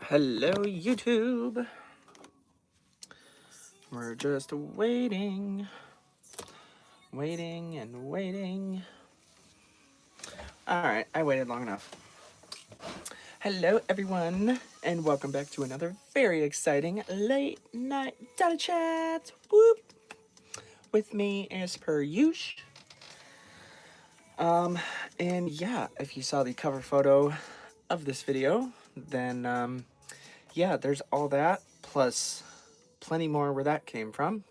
Hello, YouTube. We're just waiting and waiting. Alright, I waited long enough. Hello, everyone, and welcome back to another very exciting late night Dolly chat. Whoop! With me as per usual. And yeah, if you saw the cover photo of this video, then yeah, there's all that plus plenty more where that came from.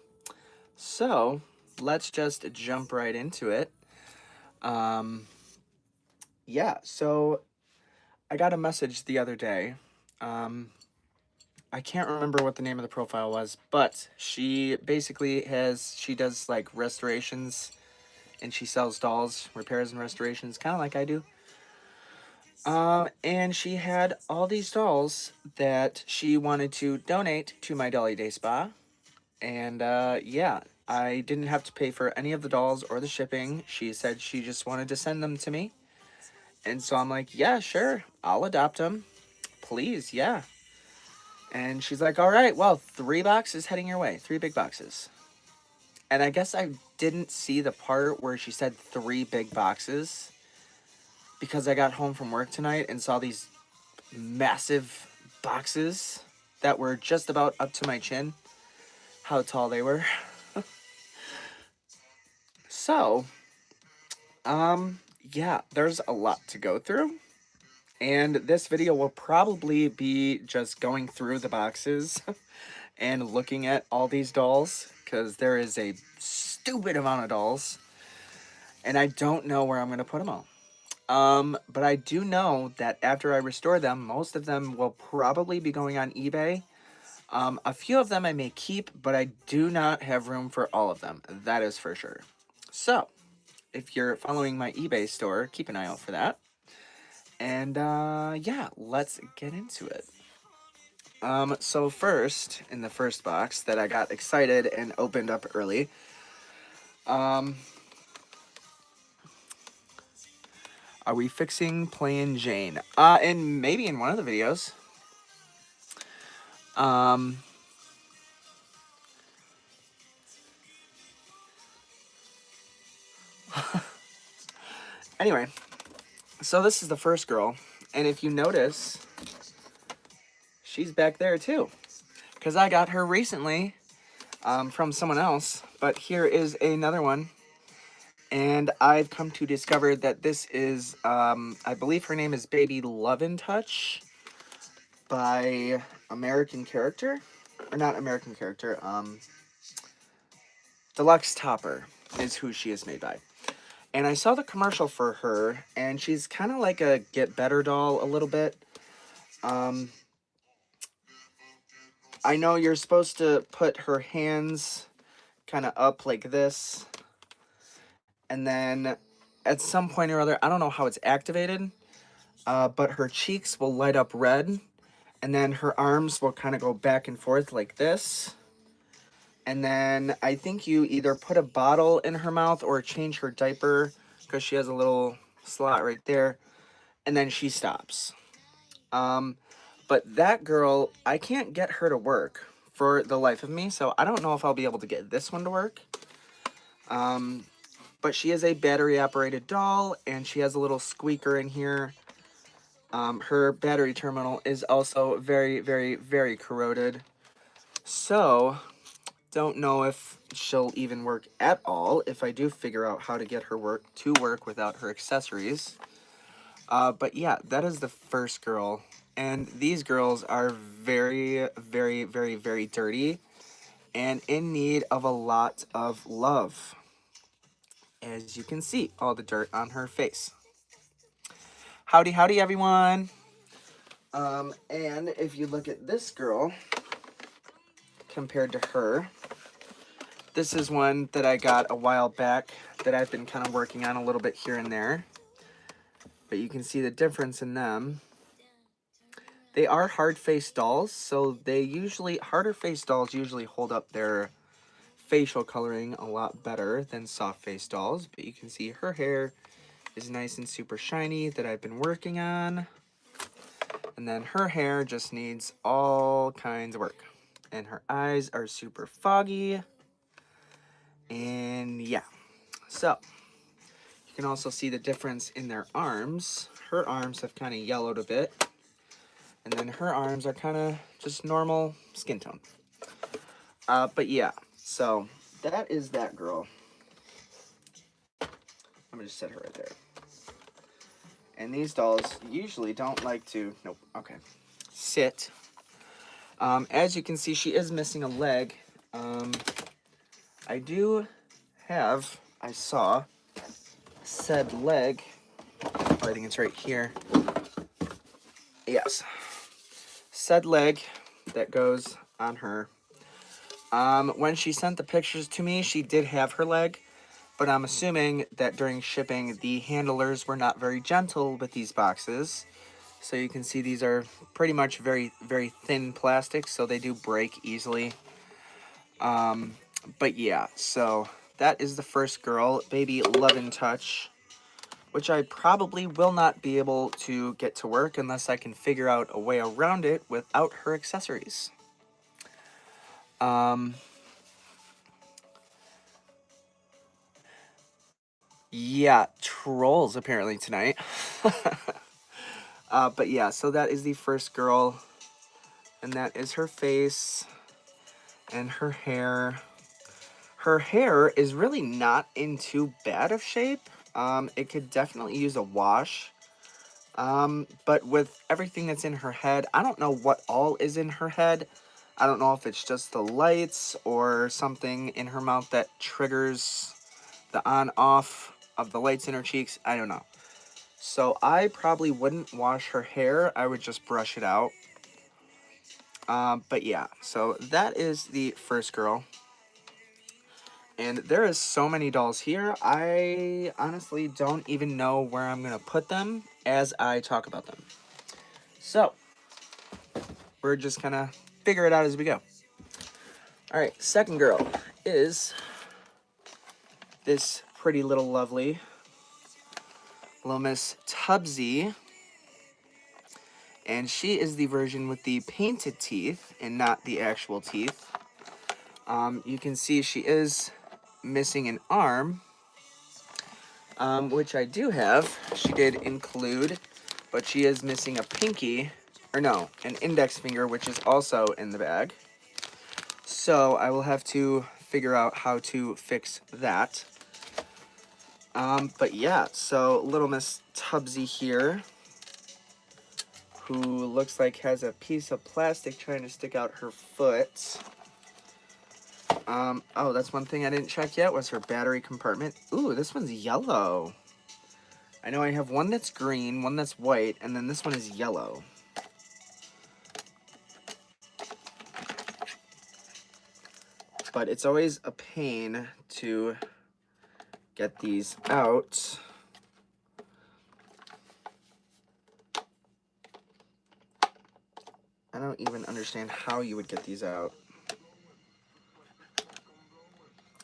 So let's just jump right into it. Yeah, so I got a message the other day. I can't remember what the name of the profile was, but she basically she does like restorations and she sells dolls, repairs and restorations, kind of like I do. And she had all these dolls that she wanted to donate to my Dolly Day Spa. And yeah, I didn't have to pay for any of the dolls or the shipping. She said she just wanted to send them to me. And so I'm like, yeah, sure, I'll adopt them. Please, yeah. And she's like, all right, well, 3 boxes heading your way. 3 big boxes. And I guess I didn't see the part where she said 3 big boxes because I got home from work tonight and saw these massive boxes that were just about up to my chin. How tall they were. So, yeah, there's a lot to go through. And this video will probably be just going through the boxes and looking at all these dolls, because there is a stupid amount of dolls, and I don't know where I'm going to put them all. But I do know that after I restore them, most of them will probably be going on eBay. A few of them I may keep, but I do not have room for all of them. That is for sure. So, if you're following my eBay store, keep an eye out for that. And yeah, let's get into it. So first, in the first box that I got excited and opened up early, are we fixing Playin Jane? And maybe in one of the videos. Anyway, so this is the first girl, and if you notice, she's back there too, because I got her recently from someone else, but here is another one, and I've come to discover that this is, I believe her name is Baby Love and Touch by American Character, or not American Character, Deluxe Topper is who she is made by. And I saw the commercial for her, and she's kind of like a Get Better doll a little bit. I know you're supposed to put her hands kind of up like this, and then at some point or other, I don't know how it's activated, but her cheeks will light up red, and then her arms will kind of go back and forth like this. And then I think you either put a bottle in her mouth or change her diaper, because she has a little slot right there, and then she stops. But that girl, I can't get her to work for the life of me, so I don't know if I'll be able to get this one to work. But she is a battery-operated doll, and she has a little squeaker in here. Her battery terminal is also very, very, very corroded. So, don't know if she'll even work at all if I do figure out how to get her to work without her accessories. But yeah, that is the first girl. And these girls are very, very, very, very dirty and in need of a lot of love. As you can see, all the dirt on her face. Howdy, howdy, everyone. And if you look at this girl compared to her, this is one that I got a while back that I've been kind of working on a little bit here and there. But you can see the difference in them. They are hard-faced dolls, so harder-faced dolls usually hold up their facial coloring a lot better than soft-faced dolls. But you can see her hair is nice and super shiny that I've been working on. And then her hair just needs all kinds of work. And her eyes are super foggy. And yeah, so you can also see the difference in their arms. Her arms have kind of yellowed a bit. And then her arms are kind of just normal skin tone. But yeah, so that is that girl. I'm gonna just set her right there. And these dolls usually don't like to, nope, okay, sit. As you can see, she is missing a leg. I do have, I saw said leg, I think it's right here. Yes, said leg that goes on her. When she sent the pictures to me, she did have her leg, but I'm assuming that during shipping, the handlers were not very gentle with these boxes. So you can see these are pretty much very, very thin plastic, so they do break easily. But yeah, so that is the first girl, Baby Love and Touch, which I probably will not be able to get to work unless I can figure out a way around it without her accessories. Yeah, trolls apparently tonight. But yeah, so that is the first girl, and that is her face and her hair. Her hair is really not in too bad of shape. It could definitely use a wash. But with everything that's in her head, I don't know what all is in her head. I don't know if it's just the lights or something in her mouth that triggers the on-off of the lights in her cheeks. I don't know. So I probably wouldn't wash her hair. I would just brush it out. But yeah, so that is the first girl. And there is so many dolls here, I honestly don't even know where I'm going to put them as I talk about them. So, we're just going to figure it out as we go. Alright, second girl is this pretty little lovely little Miss Tubsy. And she is the version with the painted teeth and not the actual teeth. You can see she is missing an arm, which I do have. She did include, but she is missing a pinky, or no, an index finger, which is also in the bag. So I will have to figure out how to fix that. But yeah, so little Miss Tubsy here, who looks like has a piece of plastic trying to stick out her foot. Oh, that's one thing I didn't check yet was her battery compartment. Ooh, this one's yellow. I know I have one that's green, one that's white, and then this one is yellow. But it's always a pain to get these out. I don't even understand how you would get these out.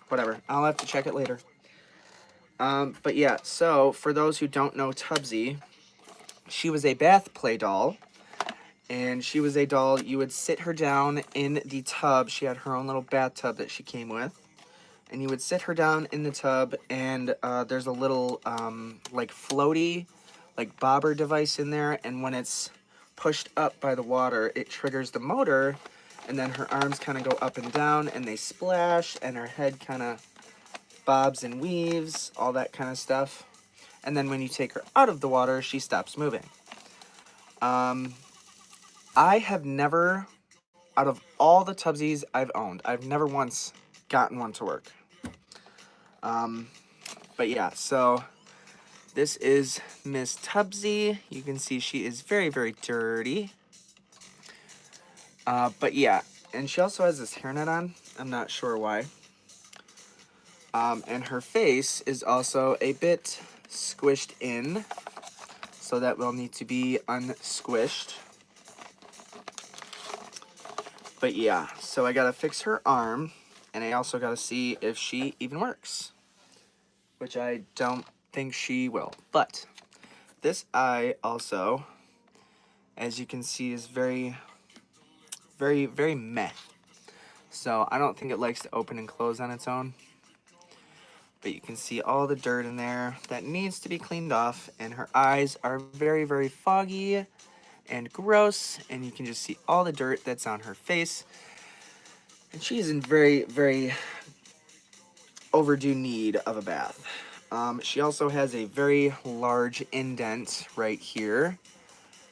Whatever, I'll have to check it later. But yeah, so for those who don't know Tubsy, she was a bath play doll. And she was a doll, you would sit her down in the tub. She had her own little bathtub that she came with. And you would sit her down in the tub, and there's a little, like, floaty, like, bobber device in there. And when it's pushed up by the water, it triggers the motor. And then her arms kind of go up and down, and they splash, and her head kind of bobs and weaves, all that kind of stuff. And then when you take her out of the water, she stops moving. I have never, out of all the Tubsies I've owned, I've never once gotten one to work. But yeah, so this is Miss Tubsy. You can see she is very, very dirty. But yeah, and she also has this hairnet on. I'm not sure why. And her face is also a bit squished in, so that will need to be unsquished. But yeah, so I gotta fix her arm, and I also gotta see if she even works, which I don't think she will. But this eye also as you can see, is very, very, very meh. So I don't think it likes to open and close on its own. But you can see all the dirt in there that needs to be cleaned off, and her eyes are very, very foggy and gross, and you can just see all the dirt that's on her face. And she is in very, very overdue need of a bath. She also has a very large indent right here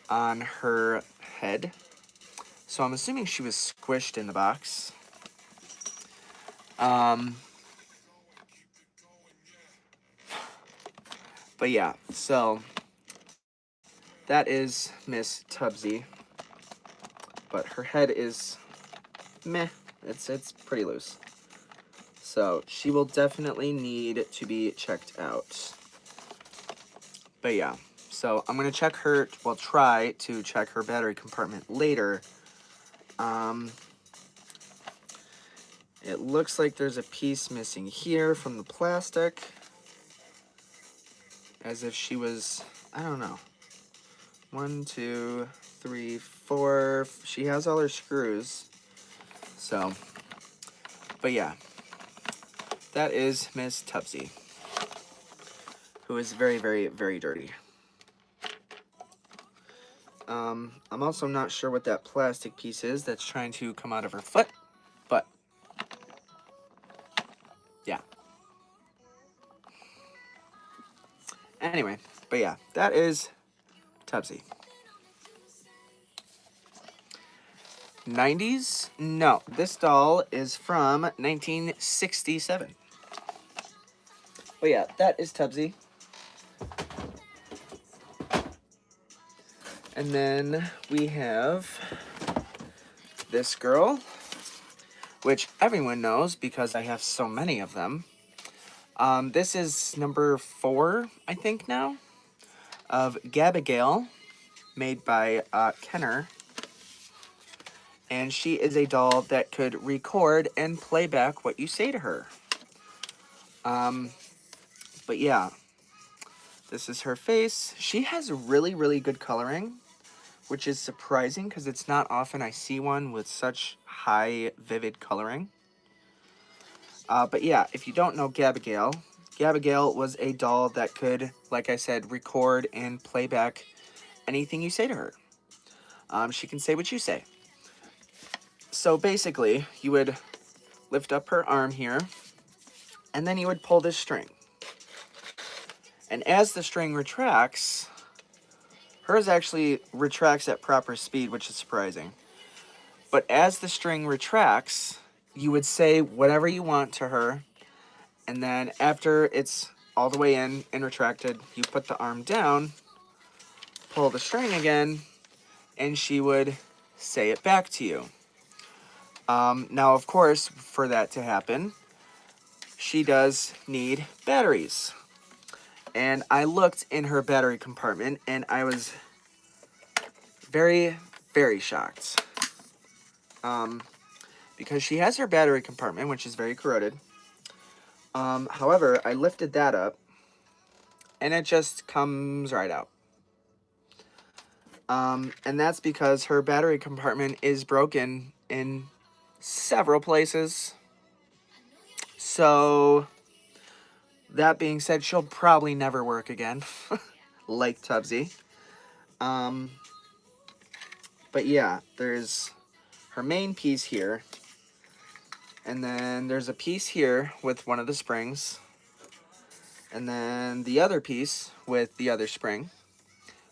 on her head. So I'm assuming she was squished in the box. But yeah, so that is Miss Tubbsy. But her head is meh. It's pretty loose. So she will definitely need to be checked out. But yeah, so I'm gonna check her, well, try to check her battery compartment later. It looks like there's a piece missing here from the plastic. As if she was, I don't know. 1, 2, 3, 4. She has all her screws. So, but yeah. That is Miss Tubbsy, who is very, very, very dirty. I'm also not sure what that plastic piece is that's trying to come out of her foot, but yeah. Anyway, but yeah, that is Tubbsy. 90s? No, this doll is from 1967. But yeah, that is Tubbsy. And then we have this girl, which everyone knows because I have so many of them. This is number 4, I think now, of Gabigail, made by Kenner. And she is a doll that could record and play back what you say to her. But yeah, this is her face. She has really, really good coloring, which is surprising because it's not often I see one with such high, vivid coloring. But yeah, if you don't know Gabigail, Gabigail was a doll that could, like I said, record and play back anything you say to her. She can say what you say. So basically, you would lift up her arm here, and then you would pull this string. And as the string retracts, hers actually retracts at proper speed, which is surprising. But as the string retracts, you would say whatever you want to her, and then after it's all the way in and retracted, you put the arm down, pull the string again, and she would say it back to you. Now, of course, for that to happen, she does need batteries. And I looked in her battery compartment, and I was very, very shocked. Because she has her battery compartment, which is very corroded. However, I lifted that up, and it just comes right out. And that's because her battery compartment is broken in several places. So, that being said, she'll probably never work again, like Tubbsy. But yeah, there's her main piece here. And then there's a piece here with one of the springs. And then the other piece with the other spring,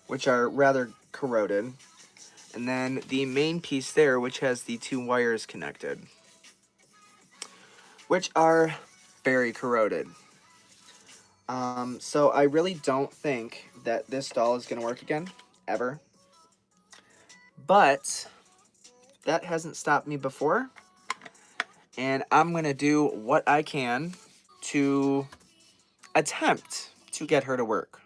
which are rather corroded. And then the main piece there, which has the 2 wires connected, which are very corroded. So I really don't think that this doll is going to work again, ever. But that hasn't stopped me before. And I'm going to do what I can to attempt to get her to work.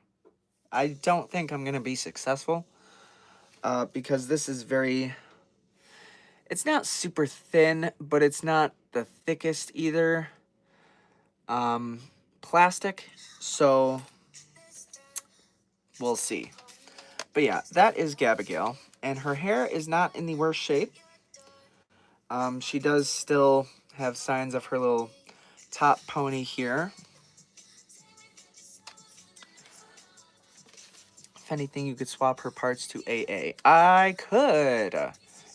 I don't think I'm going to be successful. Because this is very... It's not super thin, but it's not the thickest either. Plastic, so we'll see. But yeah, that is Gabigail. And her hair is not in the worst shape. She does still have signs of her little top pony here. If anything, you could swap her parts to AA. I could.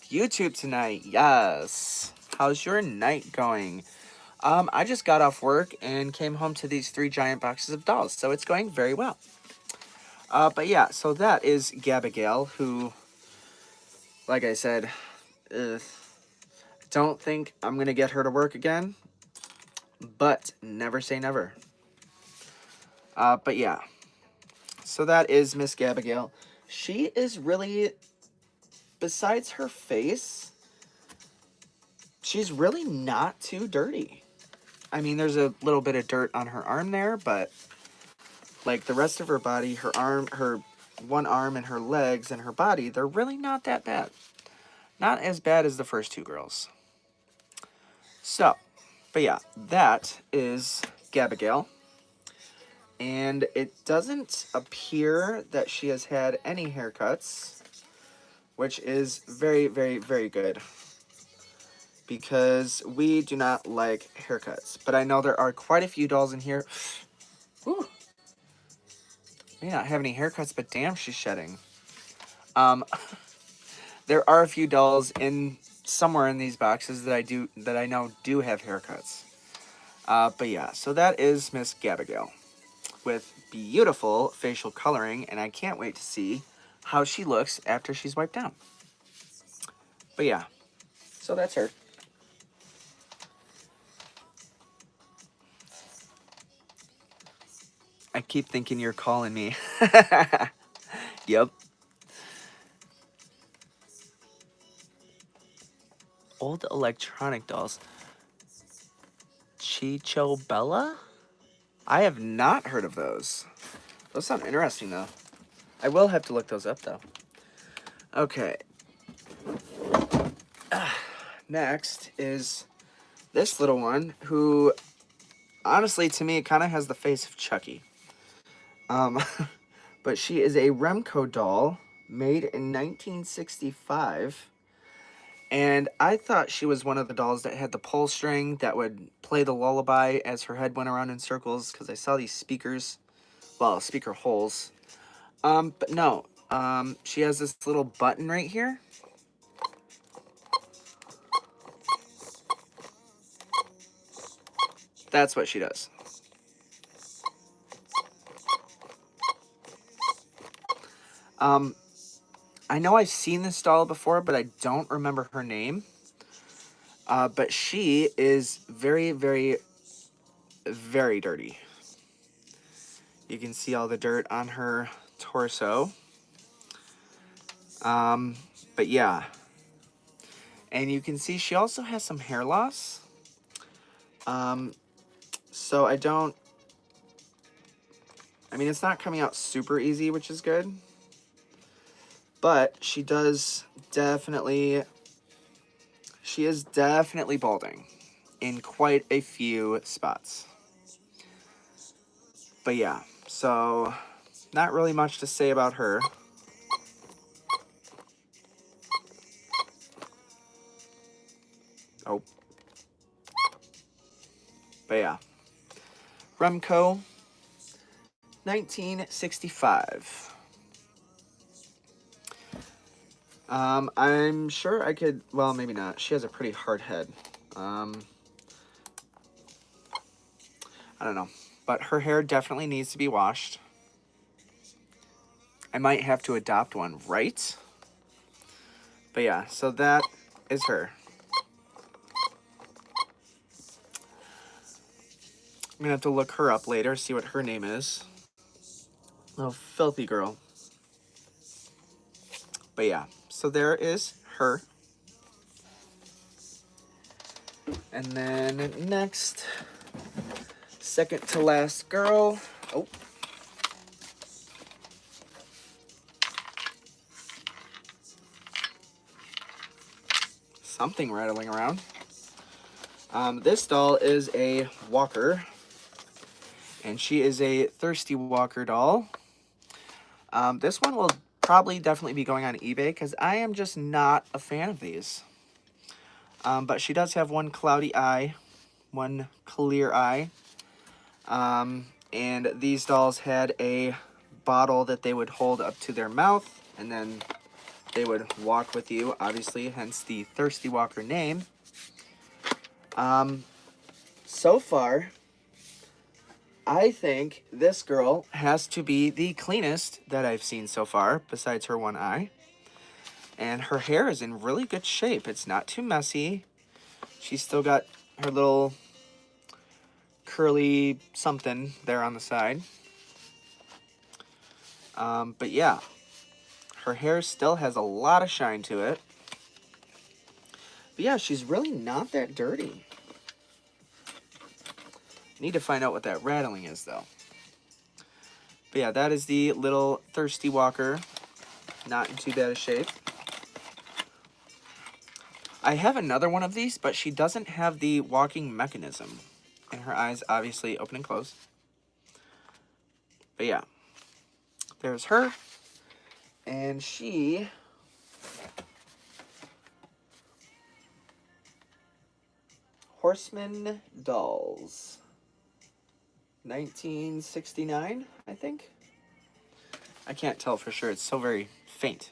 YouTube tonight, yes. How's your night going? I just got off work and came home to these 3 giant boxes of dolls, so it's going very well. But yeah, so that is Gabigail, who, like I said, don't think I'm going to get her to work again, but never say never. But yeah, so that is Miss Gabigail. She is really, besides her face, she's really not too dirty. I mean, there's a little bit of dirt on her arm there, but like the rest of her body, her arm, her one arm and her legs and her body, they're really not that bad. Not as bad as the first 2 girls. So, but yeah, that is Gabigail. And it doesn't appear that she has had any haircuts, which is very, very, very good. Because we do not like haircuts. But I know there are quite a few dolls in here. Whew. May not have any haircuts, but damn, she's shedding. There are a few dolls in somewhere in these boxes that I know do have haircuts. But yeah, so that is Miss Gabigail with beautiful facial coloring, and I can't wait to see how she looks after she's wiped down. But yeah, so that's her. I keep thinking you're calling me. Yep. Old electronic dolls. Chicho Bella? I have not heard of those. Those sound interesting, though. I will have to look those up, though. Okay. Next is this little one who, honestly, to me, kind of has the face of Chucky. But she is a Remco doll made in 1965. And I thought she was one of the dolls that had the pull string that would play the lullaby as her head went around in circles, because I saw these speakers, well, speaker holes. But no, she has this little button right here. That's what she does. I know I've seen this doll before, but I don't remember her name. But she is very, very, very dirty. You can see all the dirt on her torso. But yeah. And you can see she also has some hair loss. So I mean, it's not coming out super easy, which is good. But she is definitely balding in quite a few spots. But yeah, so not really much to say about her. Oh. But yeah. Remco, 1965. I'm sure I could, well, maybe not. She has a pretty hard head. I don't know. But her hair definitely needs to be washed. I might have to adopt one, right? But yeah, so that is her. I'm gonna have to look her up later, see what her name is. Little filthy girl. But yeah, so there is her. And then next, second to last girl. Oh. Something rattling around. This doll is a walker. And she is a thirsty walker doll. This one will probably definitely be going on eBay because I am just not a fan of these. But she does have one cloudy eye, one clear eye. And these dolls had a bottle that they would hold up to their mouth, and then they would walk with you, obviously, hence the Thirsty Walker name. So far, I think this girl has to be the cleanest that I've seen so far, besides her one eye. And her hair is in really good shape. It's not too messy. She's still got her little curly something there on the side. But yeah, her hair still has a lot of shine to it. But yeah, she's really not that dirty. Need to find out what that rattling is, though. But yeah, that is the little Thirsty Walker. Not in too bad a shape. I have another one of these, but she doesn't have the walking mechanism. And her eyes obviously open and close. But yeah, there's her. And she... Horseman Dolls. 1969, I think. I can't tell for sure. It's so very faint.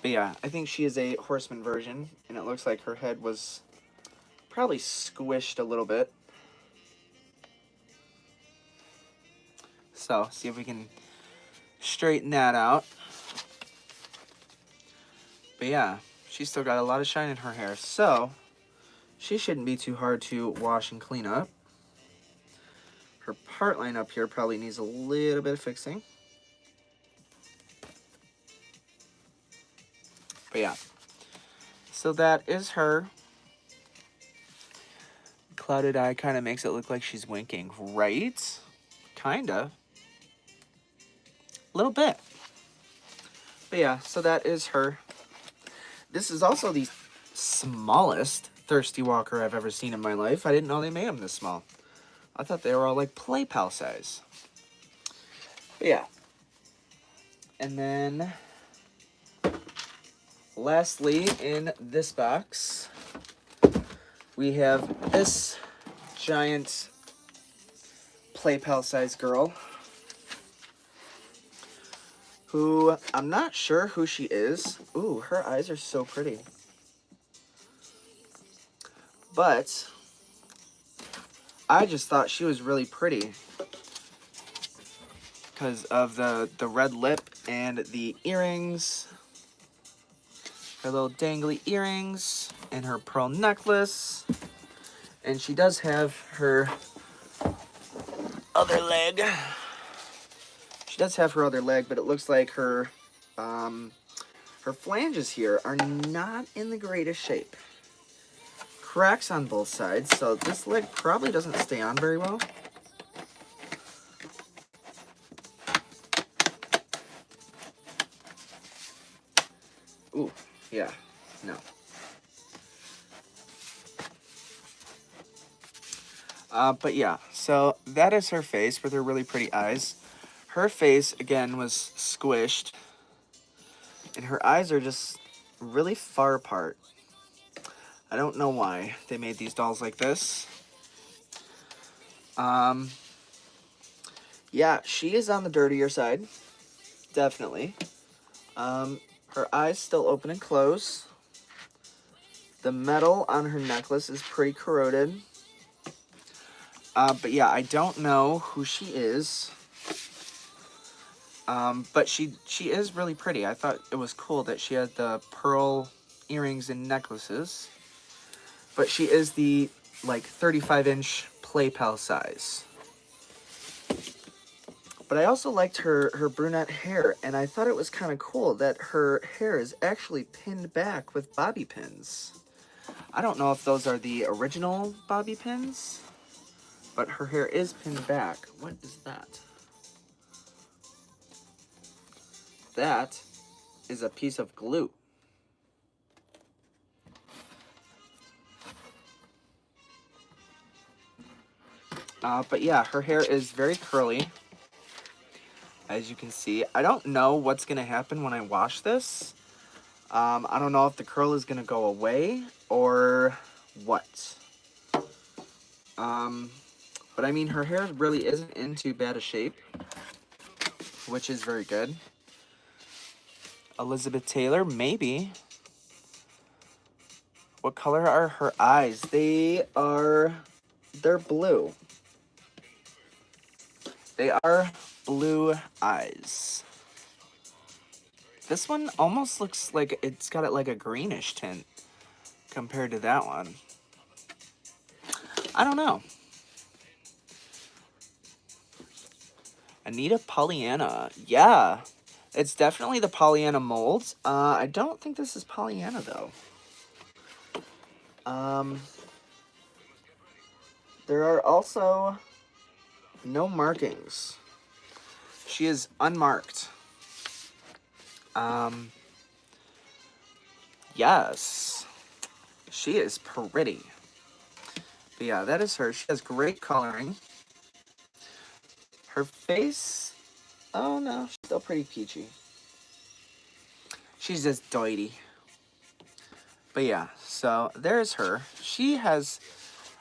But yeah, I think she is a Horseman version. And it looks like her head was probably squished a little bit. So, see if we can straighten that out. But yeah, she's still got a lot of shine in her hair. So, she shouldn't be too hard to wash and clean up. Her part line up here probably needs a little bit of fixing. But yeah, so that is her. Clouded eye kind of makes it look like she's winking, right? Kinda. A little bit. But yeah, so that is her. This is also the smallest Thirsty Walker I've ever seen in my life. I didn't know they made them this small. I thought they were all like play pal size. But yeah. And then lastly, in this box, we have this giant play pal size girl who I'm not sure who she is. Ooh, her eyes are so pretty. But I just thought she was really pretty because of the red lip and the earrings. Her little dangly earrings and her pearl necklace. And she does have her other leg. She does have her other leg, but it looks like her flanges here are not in the greatest shape. Cracks on both sides, so this leg probably doesn't stay on very well. Ooh, yeah, no. But yeah, so that is her face with her really pretty eyes. Her face, again, was squished. And her eyes are just really far apart. I don't know why they made these dolls like this. Yeah, she is on the dirtier side. Definitely. Her eyes still open and close. The metal on her necklace is pretty corroded. But yeah, I don't know who she is. But she is really pretty. I thought it was cool that she had the pearl earrings and necklaces. But she is the, like, 35-inch play pal size. But I also liked her brunette hair, and I thought it was kind of cool that her hair is actually pinned back with bobby pins. I don't know if those are the original bobby pins, but her hair is pinned back. What is that? That is a piece of glue. But yeah, her hair is very curly. as you can see. I don't know what's going to happen when I wash this. I don't know if the curl is going to go away or what. But I mean, her hair really isn't in too bad a shape, which is very good. Elizabeth Taylor, maybe. What color are her eyes? They're blue. They are blue eyes. This one almost looks like it's got it like a greenish tint compared to that one. I don't know. Anita Pollyanna. Yeah, it's definitely the Pollyanna mold. I don't think this is Pollyanna, though. There are also no markings. She is unmarked. Yes. She is pretty. But yeah, that is her. She has great coloring. Her face, oh no, she's still pretty peachy. She's just doity. But yeah, so there's her. She has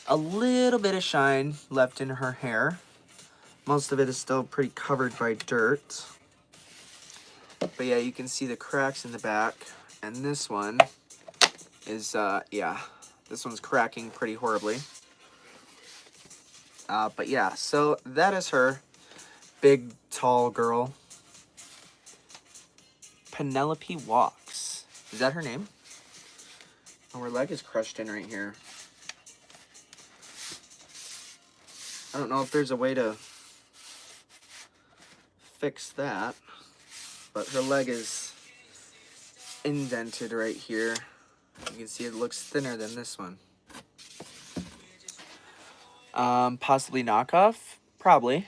a little bit of shine left in her hair. Most of it is still pretty covered by dirt. But yeah, you can see the cracks in the back. And this one is, yeah, this one's cracking pretty horribly. But yeah, so that is her. Big, tall girl. Penelope Walks. Is that her name? Oh, her leg is crushed in right here. I don't know if there's a way to fix that, but her leg is indented right here. You can see it looks thinner than this one. Possibly knockoff? Probably.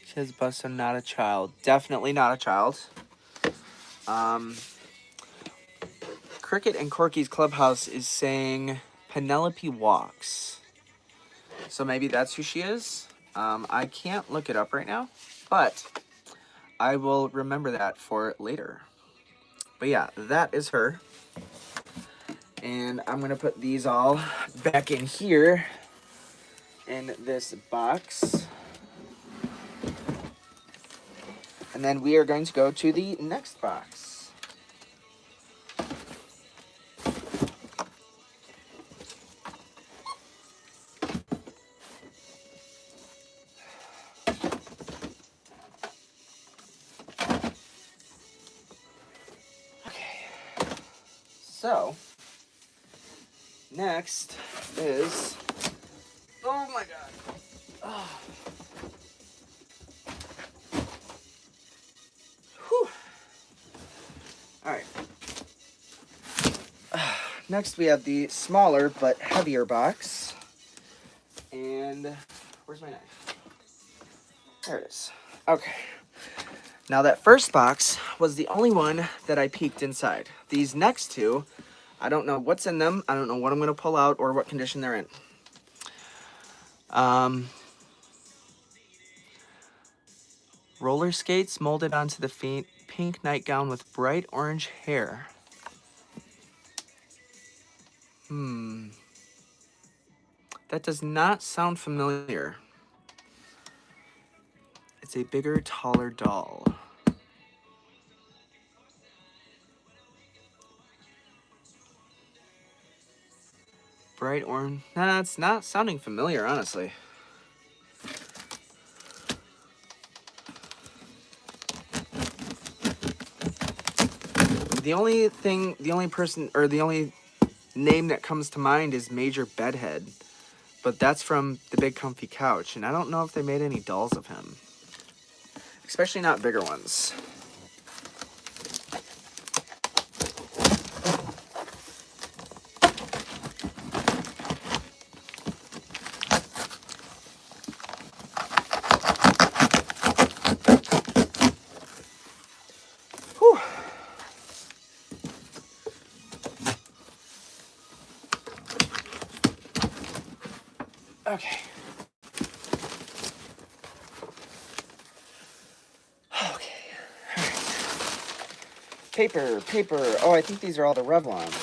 She has bust, so not a child. Definitely not a child. Cricket and Corky's Clubhouse is saying Penelope Walks. So maybe that's who she is. I can't look it up right now, but I will remember that for later. But yeah, that is her. And I'm going to put these all back in here in this box. And then we are going to go to the next box. Okay. So, next is... Oh my god. Oh. Whew. Alright. Next we have the smaller but heavier box. And where's my knife? There it is. Okay. Now that first box was the only one that I peeked inside. These next two, I don't know what's in them. I don't know what I'm going to pull out or what condition they're in. Roller skates molded onto the pink nightgown with bright orange hair. That does not sound familiar. It's a bigger, taller doll. Bright orange. Nah, it's not sounding familiar, honestly. The only name that comes to mind is Major Bedhead. But that's from The Big Comfy Couch, and I don't know if they made any dolls of him. Especially not bigger ones. Whew. Okay. Paper, paper. Oh, I think these are all the Revlons.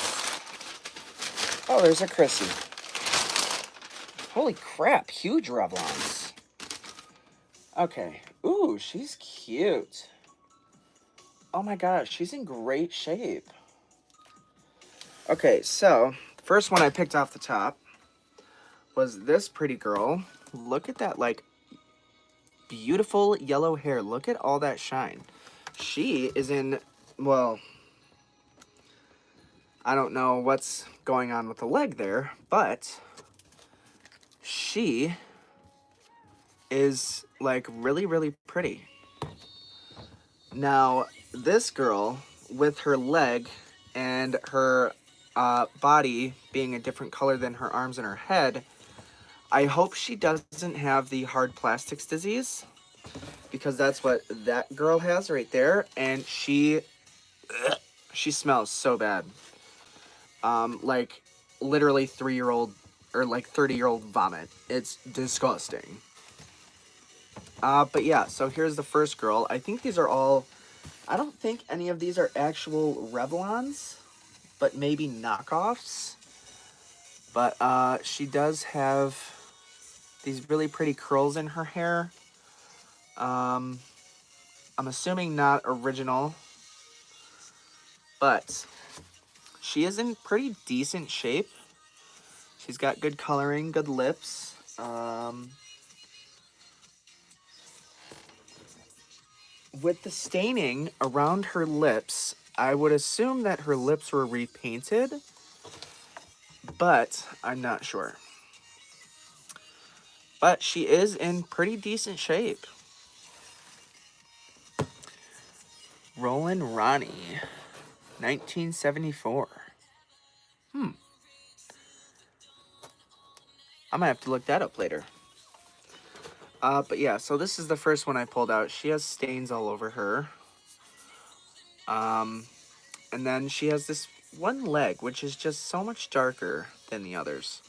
Oh, there's a Chrissy. Holy crap, huge Revlons. Okay. Ooh, she's cute. Oh my gosh, she's in great shape. Okay, so first one I picked off the top was this pretty girl. Look at that, like, beautiful yellow hair. Look at all that shine. She is in, well, I don't know what's going on with the leg there, but she is, like, really, really pretty. Now, this girl, with her leg and her body being a different color than her arms and her head, I hope she doesn't have the hard plastics disease, because that's what that girl has right there, and she smells so bad. Like, literally 3-year-old, or like 30-year-old vomit. It's disgusting. But yeah, so here's the first girl. I think these are all, I don't think any of these are actual Revlons, but maybe knockoffs. But she does have these really pretty curls in her hair. I'm assuming not original, but she is in pretty decent shape. She's got good coloring, good lips. With the staining around her lips, I would assume that her lips were repainted, but I'm not sure. But she is in pretty decent shape. Roland Ronnie, 1974. I might have to look that up later. But yeah, so this is the first one I pulled out. She has stains all over her. And then she has this one leg, which is just so much darker than the others.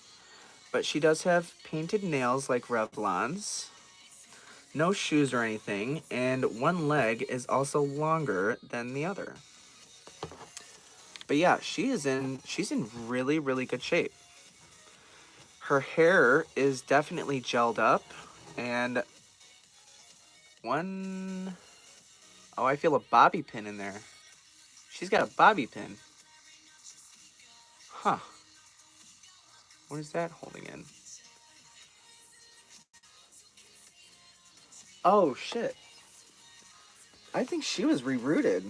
But she does have painted nails like Revlon's. No shoes or anything, and one leg is also longer than the other. But yeah, she's in really, really good shape. Her hair is definitely gelled up, and oh, I feel a bobby pin in there. She's got a bobby pin. Huh. What is that holding in? Oh, shit. I think she was rerouted.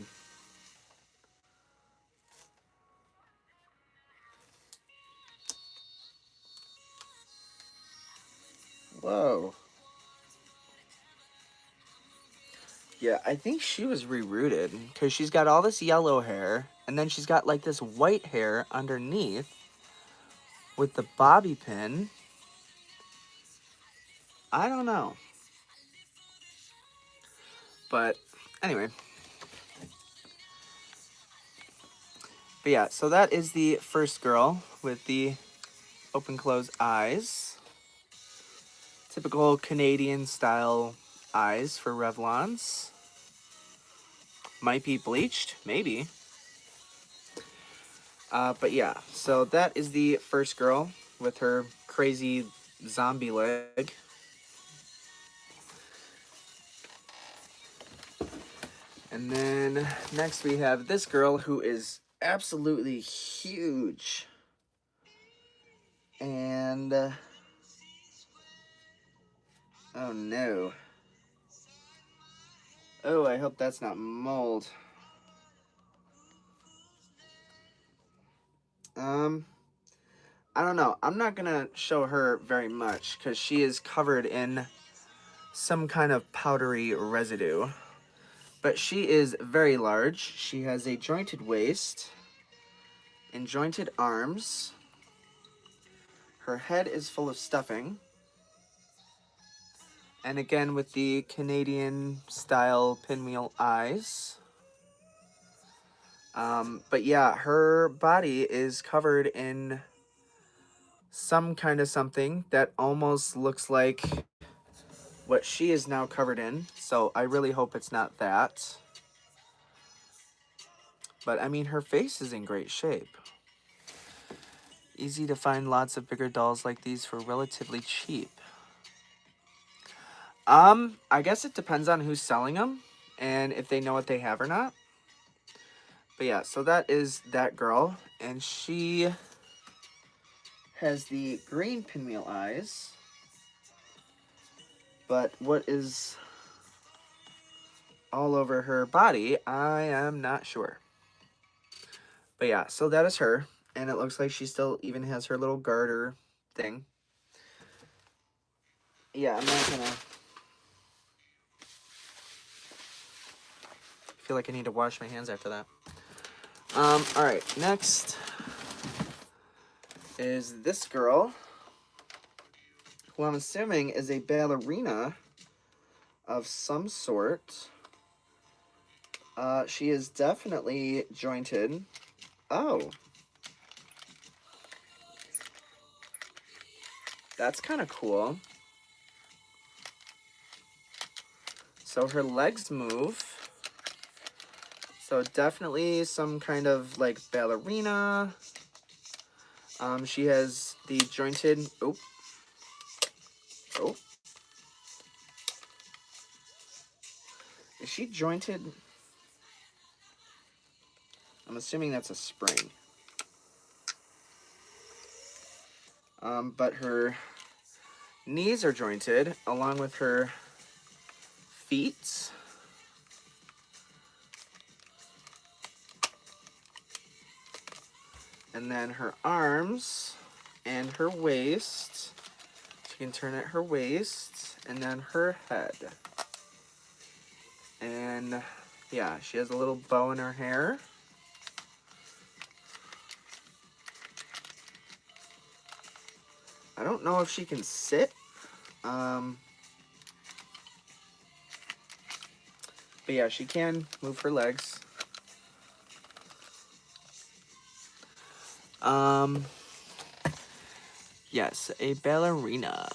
Whoa. Yeah, I think she was rerouted because she's got all this yellow hair, and then she's got like this white hair underneath with the bobby pin. I don't know. But anyway. But yeah, so that is the first girl with the open close eyes. Typical Canadian style eyes for Revlons. Might be bleached, maybe. But yeah, so that is the first girl with her crazy zombie leg. And then next we have this girl who is absolutely huge. And, oh no. Oh, I hope that's not mold. I don't know. I'm not gonna show her very much because she is covered in some kind of powdery residue. But she is very large. She has a jointed waist and jointed arms. Her head is full of stuffing. And again with the Canadian style pinwheel eyes. But yeah, her body is covered in some kind of something that almost looks like what she is now covered in. So I really hope it's not that. But I mean, her face is in great shape. Easy to find lots of bigger dolls like these for relatively cheap. I guess it depends on who's selling them and if they know what they have or not. But yeah, so that is that girl, and she has the green pinwheel eyes. But what is all over her body, I am not sure. But yeah, so that is her, and it looks like she still even has her little garter thing. Yeah, I'm not gonna... I feel like I need to wash my hands after that. Alright, next is this girl, who I'm assuming is a ballerina of some sort. She is definitely jointed. Oh. That's kind of cool. So her legs move. So definitely some kind of like ballerina. She has the jointed... Oh. Is she jointed? I'm assuming that's a spring. But her knees are jointed along with her feet. And then her arms and her waist. She can turn at her waist. And then her head. And yeah, she has a little bow in her hair. I don't know if she can sit. But yeah, she can move her legs. Yes, a ballerina.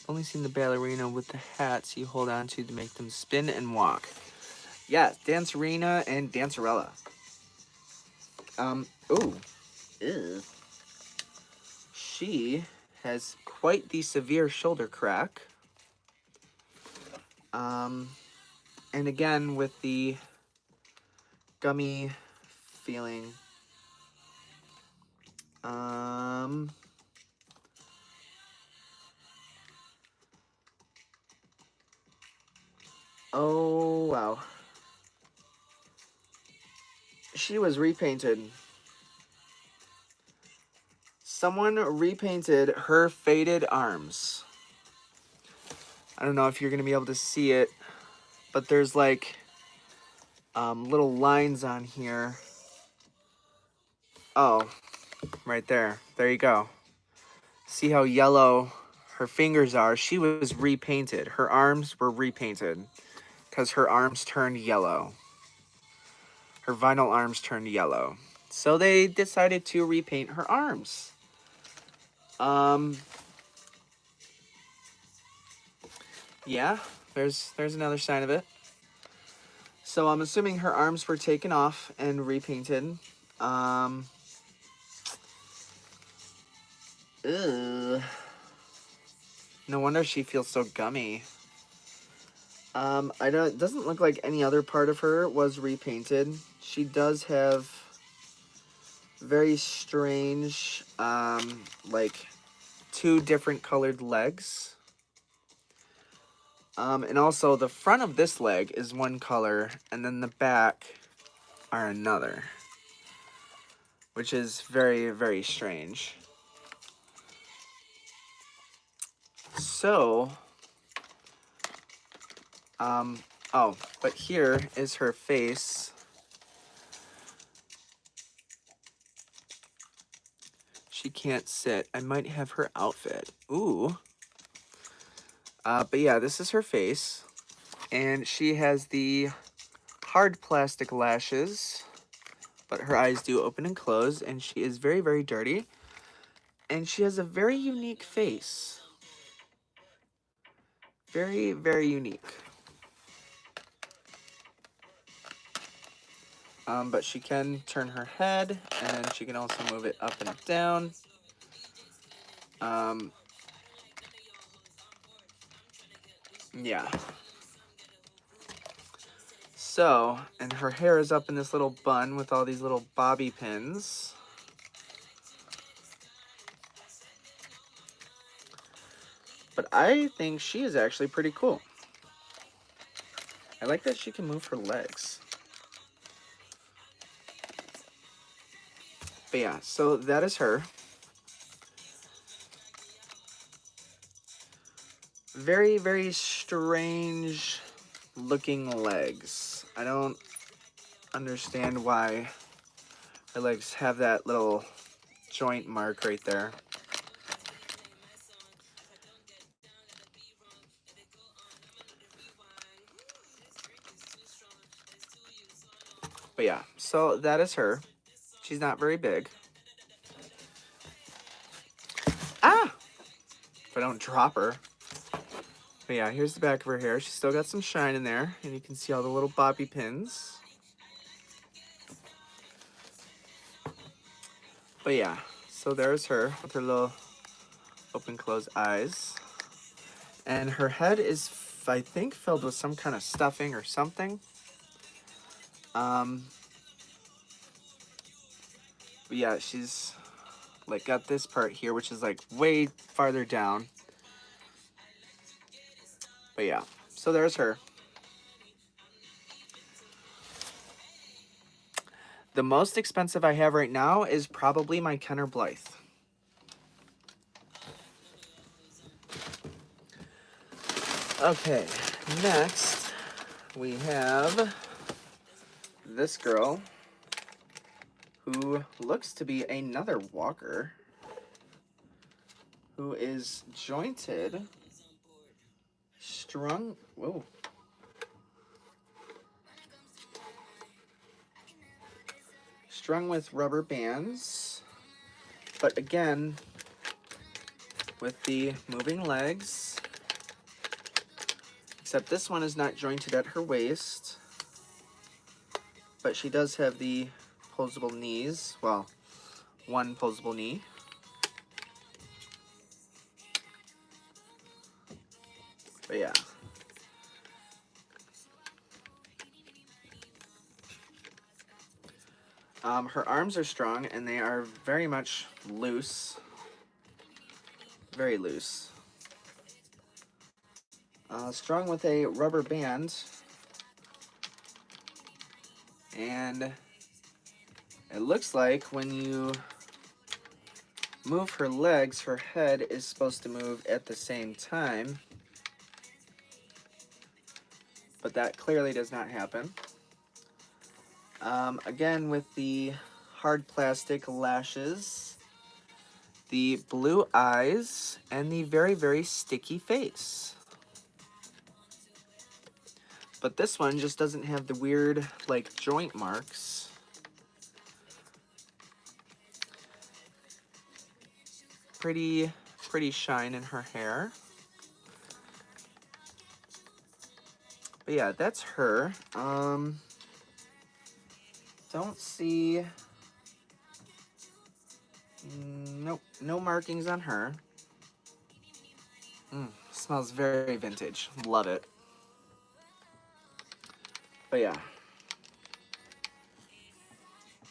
Only seen the ballerina with the hats you hold on to make them spin and walk. Yes, dancerina and dancerella. Ooh. Ew. She has quite the severe shoulder crack. And again, with the gummy feeling. Oh, wow. She was repainted. Someone repainted her faded arms. I don't know if you're going to be able to see it, but there's like little lines on here. Oh, right there. There you go. See how yellow her fingers are? She was repainted. Her arms were repainted because her arms turned yellow. Her vinyl arms turned yellow. So they decided to repaint her arms. Yeah, there's another sign of it. So I'm assuming her arms were taken off and repainted. Ugh. No wonder she feels so gummy. It doesn't look like any other part of her was repainted. She does have very strange, like 2 different colored legs. And also the front of this leg is one color, and then the back are another, which is very, very strange. So, oh, but here is her face. She can't sit. I might have her outfit. Ooh. But yeah, this is her face. And she has the hard plastic lashes, but her eyes do open and close, and she is very, very dirty. And she has a very unique face. Very, very unique. But she can turn her head, and then she can also move it up and down. Yeah. So, and her hair is up in this little bun with all these little bobby pins. But I think she is actually pretty cool. I like that she can move her legs. But yeah, so that is her. Very, very strange looking legs. I don't understand why her legs have that little joint mark right there. But yeah, so that is her. She's not very big. Ah! If I don't drop her. But yeah, here's the back of her hair. She's still got some shine in there, and you can see all the little bobby pins. But yeah, so there's her with her little open closed eyes. And her head is, I think, filled with some kind of stuffing or something. But yeah, she's like got this part here, which is like way farther down. But yeah, so there's her. The most expensive I have right now is probably my Kenner Blythe. Okay, next we have this girl who looks to be another walker who is jointed, strung, whoa. Strung with rubber bands, but again, with the moving legs, except this one is not jointed at her waist, but she does have the posable knees, well, one posable knee. But yeah. Her arms are strong and they are very much loose. Very loose. Strung with a rubber band. And it looks like when you move her legs, her head is supposed to move at the same time. But that clearly does not happen. Again, with the hard plastic lashes, the blue eyes, and the very, very sticky face. But this one just doesn't have the weird, like, joint marks. Pretty shine in her hair. But yeah, that's her. Don't see... Nope, no markings on her. Smells very vintage. Love it. But yeah.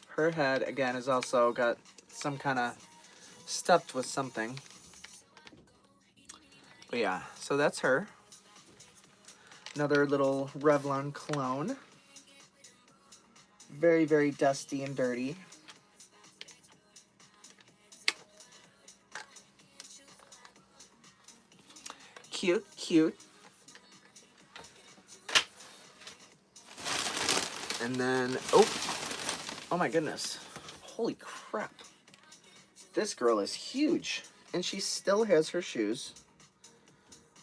Her head, again, is also got some kind of stuffed with something. But yeah, so that's her. Another little Revlon clone. Very, very dusty and dirty. Cute, cute. And then, oh my goodness. Holy crap. This girl is huge. And she still has her shoes.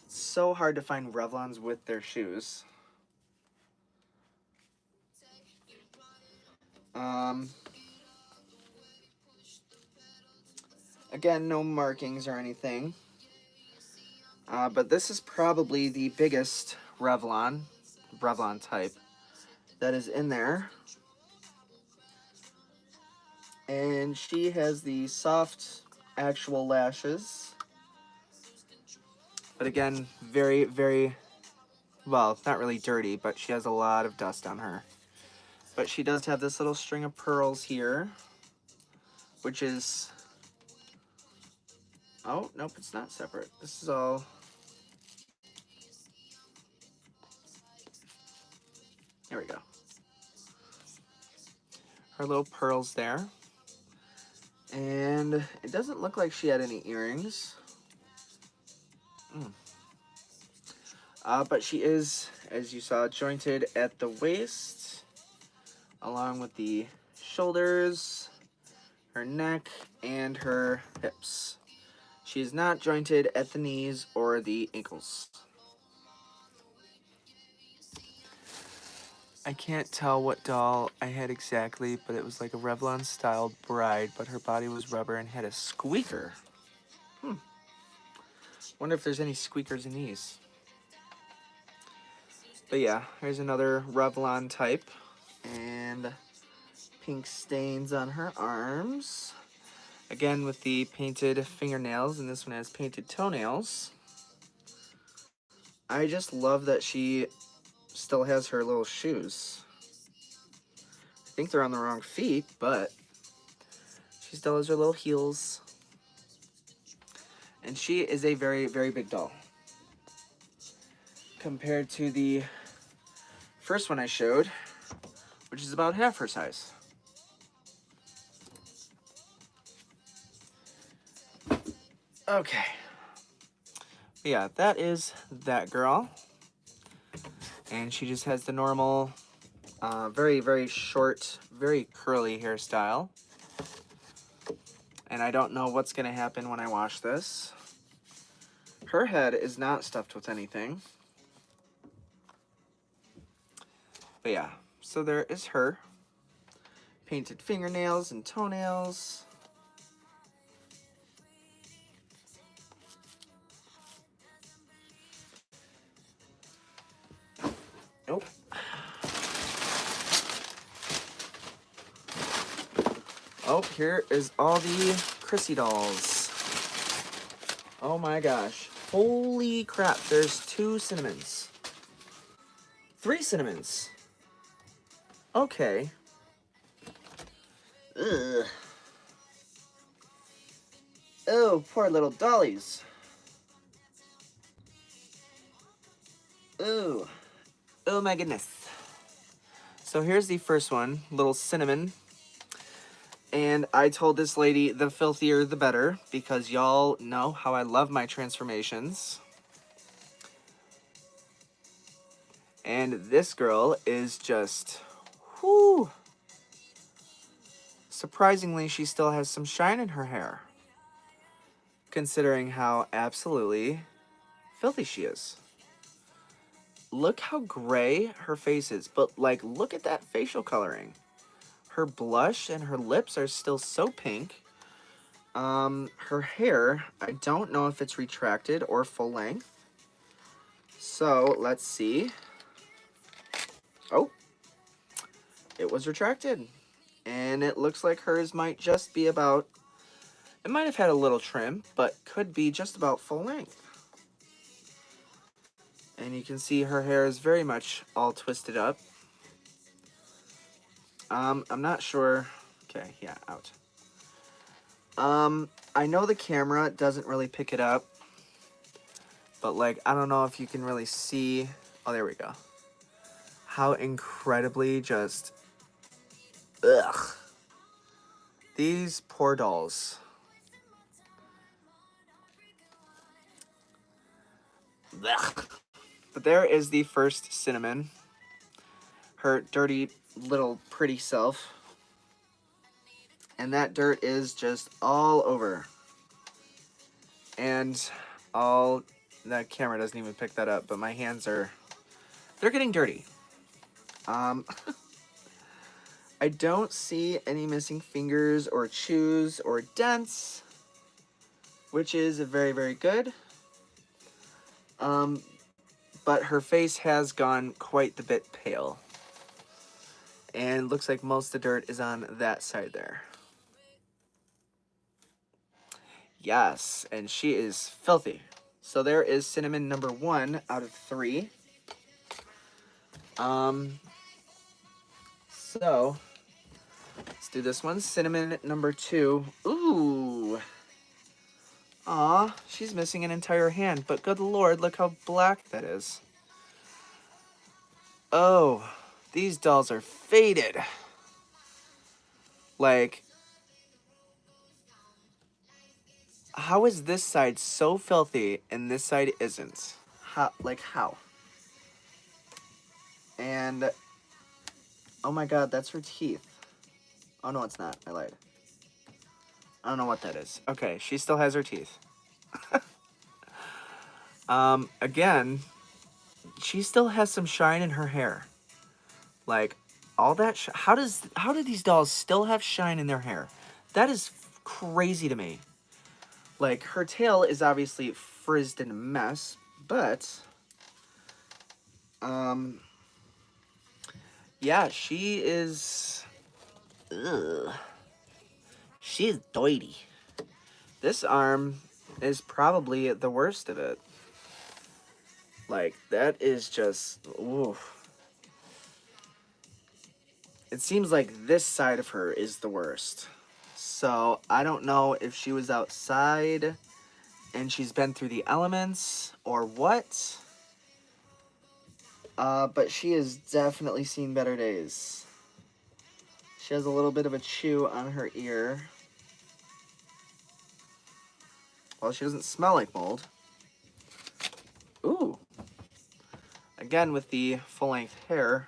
It's so hard to find Revlons with their shoes. Again, no markings or anything. But this is probably the biggest Revlon type that is in there. And she has the soft actual lashes. But again, very, very, well, not really dirty, but she has a lot of dust on her. But she does have this little string of pearls here, which is, oh, nope, it's not separate. This is all, here we go. Her little pearls there. And it doesn't look like she had any earrings. But she is, as you saw, jointed at the waist, along with the shoulders, her neck, and her hips. She is not jointed at the knees or the ankles. I can't tell what doll I had exactly, but it was like a Revlon-styled bride, but her body was rubber and had a squeaker. Wonder if there's any squeakers in these. But yeah, here's another Revlon type. And pink stains on her arms. Again with the painted fingernails, and this one has painted toenails. I just love that she still has her little shoes. I think they're on the wrong feet, but she still has her little heels. And she is a very, very big doll. Compared to the first one I showed, which is about half her size. Okay. Yeah, that is that girl. And she just has the normal, very, very short, very curly hairstyle. And I don't know what's going to happen when I wash this. Her head is not stuffed with anything. But yeah, so there is her. Painted fingernails and toenails. Nope. Oh, here is all the Chrissy dolls. Oh my gosh. Holy crap, there's 2 cinnamons. 3 cinnamons. Okay. Ugh. Oh, poor little dollies. Ooh. Oh my goodness. So here's the first one, little cinnamon. And I told this lady the filthier the better, because y'all know how I love my transformations. And this girl is just, whoo. Surprisingly, she still has some shine in her hair, considering how absolutely filthy she is. Look how gray her face is, but like, look at that facial coloring. Her blush and her lips are still so pink. Her hair, I don't know if it's retracted or full length. So, let's see. Oh, it was retracted. And it looks like hers might just be about, it might have had a little trim, but could be just about full length. And you can see her hair is very much all twisted up. I'm not sure. Okay, yeah, out. I know the camera doesn't really pick it up, but like, I don't know if you can really see. Oh, there we go. How incredibly just, ugh. These poor dolls. Ugh. But there is the first cinnamon. Her dirty little pretty self. And that dirt is just all over. And all, that camera doesn't even pick that up, but my hands are, they're getting dirty. I don't see any missing fingers or chews or dents, which is very, very good. But her face has gone quite the bit pale. And looks like most of the dirt is on that side there. Yes, and she is filthy. So there is Cinnamon number 1 out of 3. So let's do this one. Cinnamon number 2. Ooh. Aw, she's missing an entire hand, but good lord, look how black that is. Oh, these dolls are faded. Like, how is this side so filthy and this side isn't? How? Like, how? And, oh my god, that's her teeth. Oh no, it's not. I lied. I don't know what that is. Okay, she still has her teeth. Again, she still has some shine in her hair. Like, all that how do these dolls still have shine in their hair? That is crazy to me. Like, her tail is obviously frizzed in a mess, but yeah, she is she's doity. This arm is probably the worst of it. Like, that is just, ooh. It seems like this side of her is the worst. So, I don't know if she was outside and she's been through the elements or what. But she has definitely seen better days. She has a little bit of a chew on her ear. Well, she doesn't smell like mold. Ooh. Again, with the full-length hair.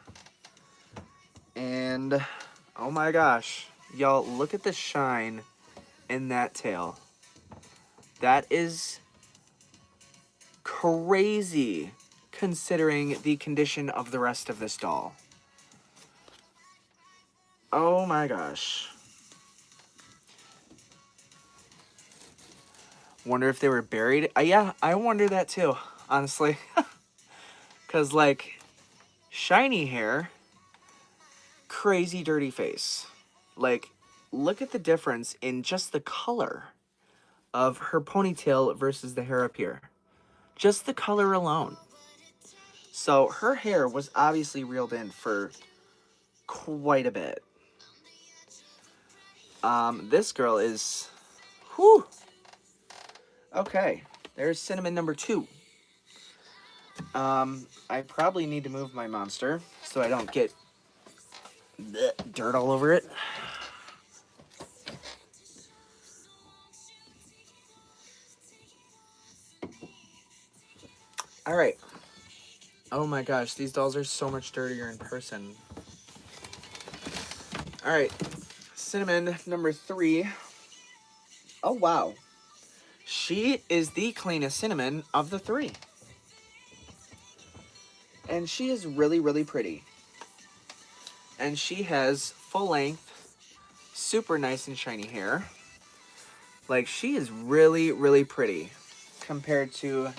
And, oh my gosh. Y'all, look at the shine in that tail. That is crazy, considering the condition of the rest of this doll. Oh my gosh. Wonder if they were buried. Yeah, I wonder that too, honestly. Because, like, shiny hair, crazy dirty face. Like, look at the difference in just the color of her ponytail versus the hair up here. Just the color alone. So her hair was obviously reeled in for quite a bit. This girl is, whew. Okay, there's Cinnamon number 2. I probably need to move my monster so I don't get the dirt all over it. All right. Oh my gosh, these dolls are so much dirtier in person. All right, Cinnamon number 3. Oh wow, she is the cleanest Cinnamon of the 3. And she is really, really pretty. And she has full length, super nice and shiny hair. Like, she is really, really pretty compared to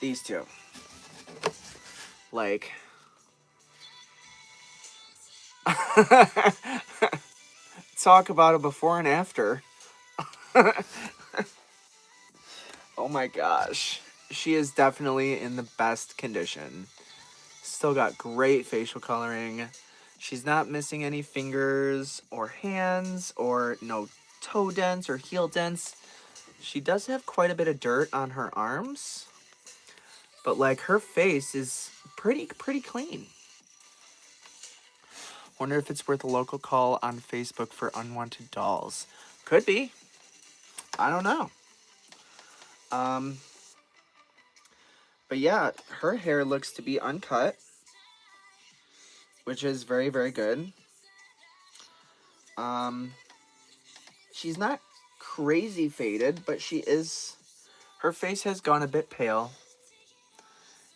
these two. Like, talk about a before and after. Oh my gosh. She is definitely in the best condition. Still got great facial coloring. She's not missing any fingers or hands or no toe dents or heel dents. She does have quite a bit of dirt on her arms, but like her face is pretty clean. Wonder if it's worth a local call on Facebook for unwanted dolls. Could be. I don't know. But yeah, her hair looks to be uncut, which is very, very good. She's not crazy faded, but she is, her face has gone a bit pale,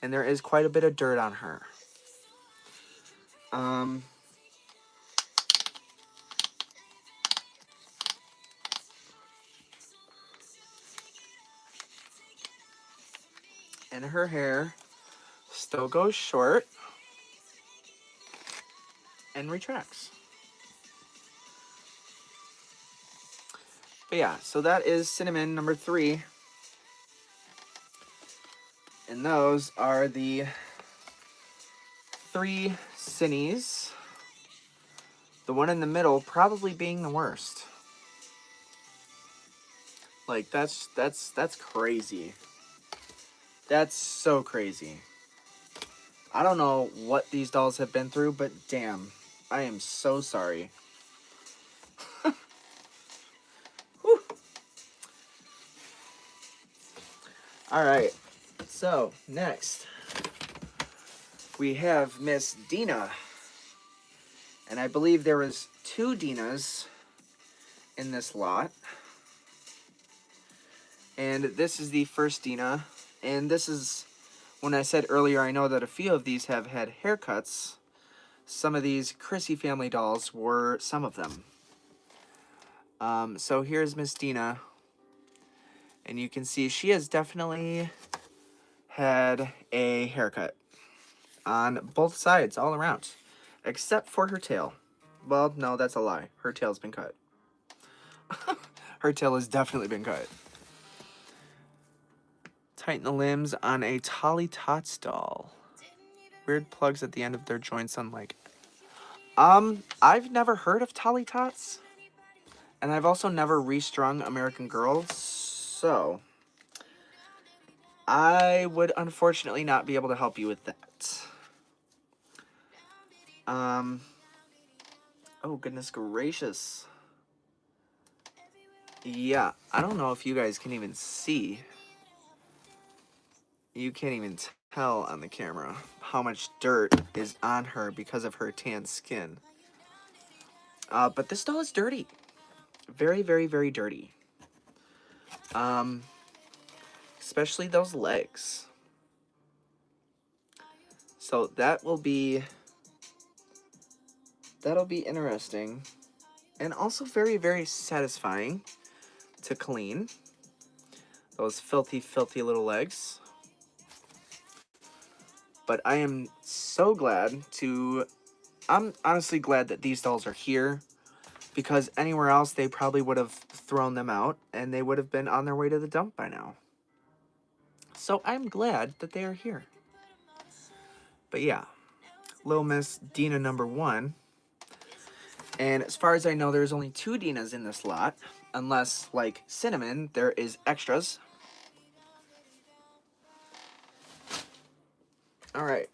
and there is quite a bit of dirt on her. And her hair still goes short and retracts. But yeah, so that is Cinnamon number 3. And those are the 3 Cinnies. The one in the middle probably being the worst. Like, that's crazy. That's so crazy. I don't know what these dolls have been through, but damn, I am so sorry. Whew. All right, so next we have Miss Dina. And I believe there was 2 Dinas in this lot. And this is the first Dina. And this is, when I said earlier, I know that a few of these have had haircuts. Some of these Chrissy family dolls were some of them. So here's Miss Dina. And you can see she has definitely had a haircut on both sides, all around. Except for her tail. Well, no, that's a lie. Her tail's been cut. Her tail has definitely been cut. Tighten the limbs on a Tolly Tots doll. Weird plugs at the end of their joints unlike. I've never heard of Tolly Tots. And I've also never restrung American Girls. So, I would unfortunately not be able to help you with that. Oh, goodness gracious. Yeah, I don't know if you guys can even see. You can't even tell on the camera how much dirt is on her because of her tan skin. But this doll is dirty. Very, very, very dirty. Especially those legs. So that'll be interesting. And also very, very satisfying to clean. Those filthy, filthy little legs. But I am so glad to... I'm honestly glad that these dolls are here. Because anywhere else, they probably would have thrown them out. And they would have been on their way to the dump by now. So I'm glad that they are here. But yeah. Little Miss Dina number 1. And as far as I know, there's only 2 Dinas in this lot. Unless, like Cinnamon, there is extras. Alright.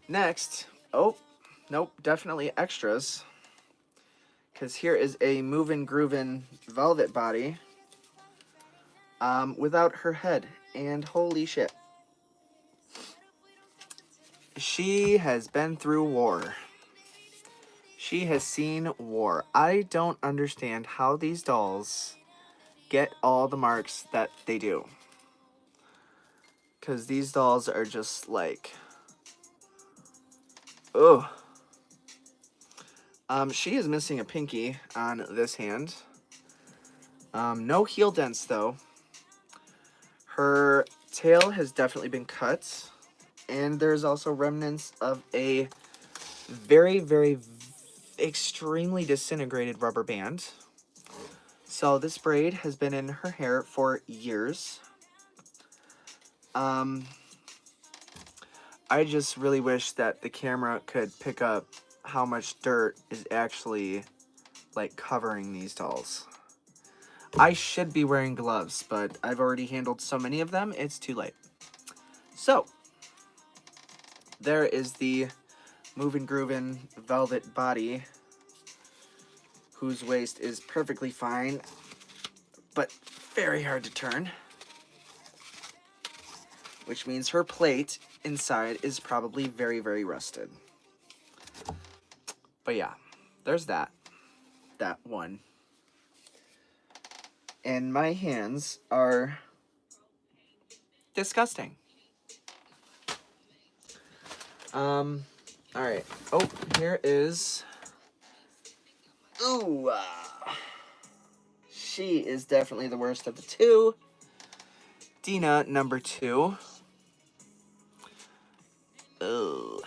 Next. Oh, nope, definitely extras. Because here is a Movin' Groovin' Velvet Body. Without her head. And holy shit. She has been through war. She has seen war. I don't understand how these dolls get all the marks that they do. Because these dolls are just like... Ugh. She is missing a pinky on this hand. No heel dents, though. Her tail has definitely been cut. And there's also remnants of a very, very, extremely disintegrated rubber band. So this braid has been in her hair for years. I just really wish that the camera could pick up how much dirt is actually, like, covering these dolls. I should be wearing gloves, but I've already handled so many of them, it's too late. So, there is the Movin' Groovin' Velvet Body, whose waist is perfectly fine, but very hard to turn. Which means her plate inside is probably very, very rusted. But yeah, there's that one. And my hands are disgusting. Alright. Oh, here is... Ooh! She is definitely the worst of the 2. Dina, number 2. Ugh.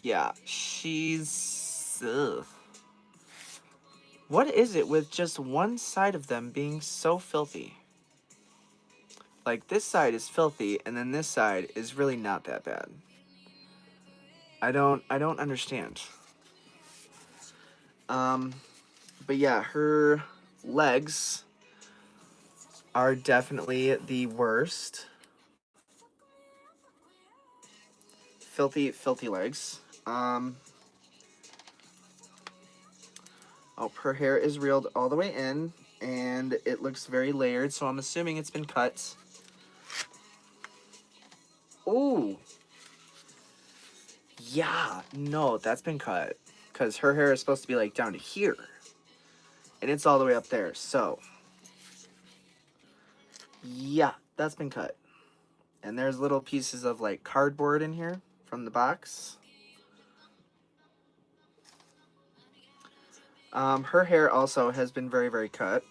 Yeah, she's... Ugh. What is it with just one side of them being so filthy? Like, this side is filthy, and then this side is really not that bad. I don't understand. But yeah, her legs are definitely the worst. Filthy, filthy legs. Oh, her hair is reeled all the way in, and it looks very layered, so I'm assuming it's been cut. Oh, yeah, no, that's been cut, because her hair is supposed to be, like, down to here, and it's all the way up there, so, yeah, that's been cut. And there's little pieces of, like, cardboard in here from the box. Her hair also has been very, very cut.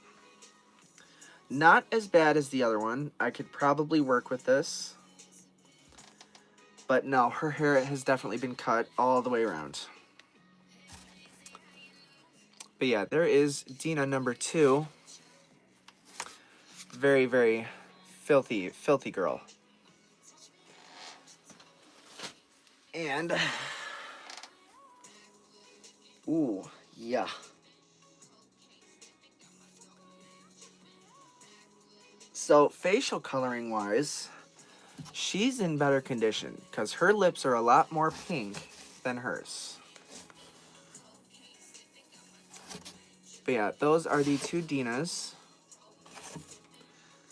Not as bad as the other one. I could probably work with this. But no, her hair has definitely been cut all the way around. But yeah, there is Dina number 2. Very, very filthy, filthy girl. And, ooh, yeah. So, facial coloring wise, she's in better condition because her lips are a lot more pink than hers. But yeah, those are the 2 Dinas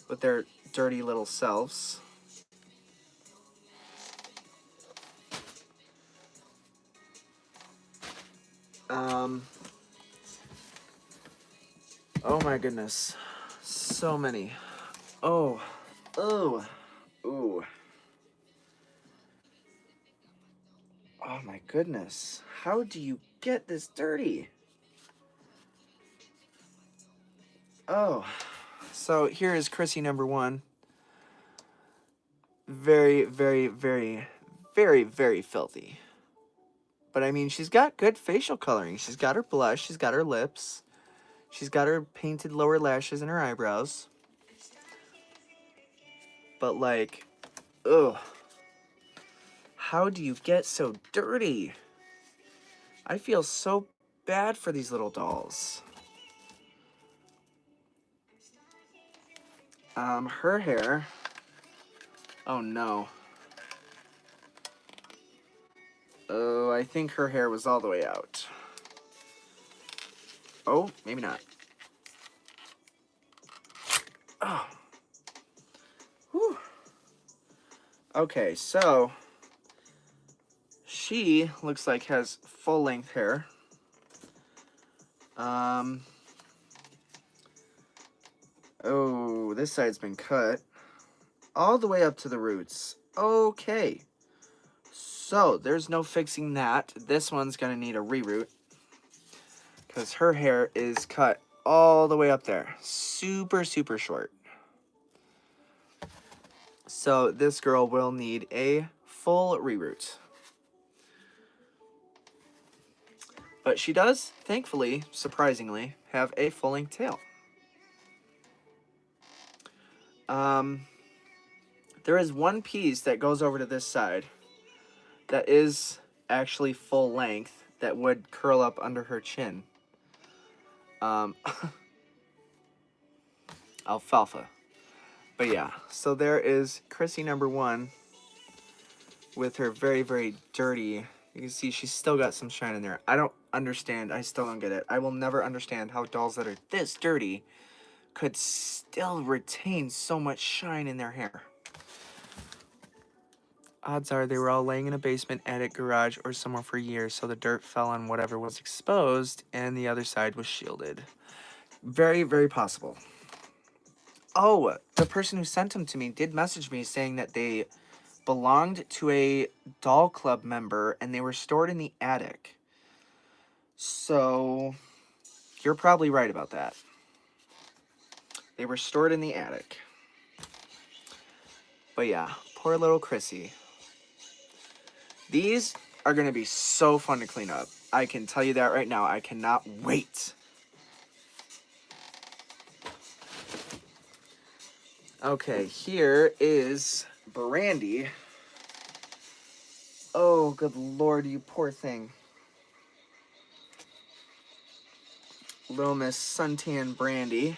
with their dirty little selves. Oh my goodness. So many. Oh. Oh. Ooh. Oh my goodness. How do you get this dirty? Oh. So here is Chrissy number 1. Very, very, very, very, very filthy. But I mean, she's got good facial coloring. She's got her blush. She's got her lips. She's got her painted lower lashes and her eyebrows. But like, ugh. How do you get so dirty? I feel so bad for these little dolls. Her hair. Oh no. Oh, I think her hair was all the way out. Oh, maybe not. Oh. Whew. Okay, so she looks like has full length hair. Oh, this side's been cut all the way up to the roots. Okay. So, there's no fixing that. This one's gonna need a reroot because her hair is cut all the way up there. Super, super short. So, this girl will need a full reroot. But she does, thankfully, surprisingly, have a full-length tail. There is one piece that goes over to this side that is actually full length that would curl up under her chin. Alfalfa. But yeah, so there is Chrissy number 1 with her very, very dirty. You can see she's still got some shine in there. I don't understand. I still don't get it. I will never understand how dolls that are this dirty could still retain so much shine in their hair. Odds are they were all laying in a basement, attic, garage, or somewhere for years, so the dirt fell on whatever was exposed, and the other side was shielded. Very, very possible. Oh, the person who sent them to me did message me saying that they belonged to a doll club member, and they were stored in the attic. So, you're probably right about that. They were stored in the attic. But yeah, poor little Chrissy. These are going to be so fun to clean up. I can tell you that right now. I cannot wait. Okay, here is Brandy. Oh, good lord, you poor thing. Little Miss Suntan Brandy.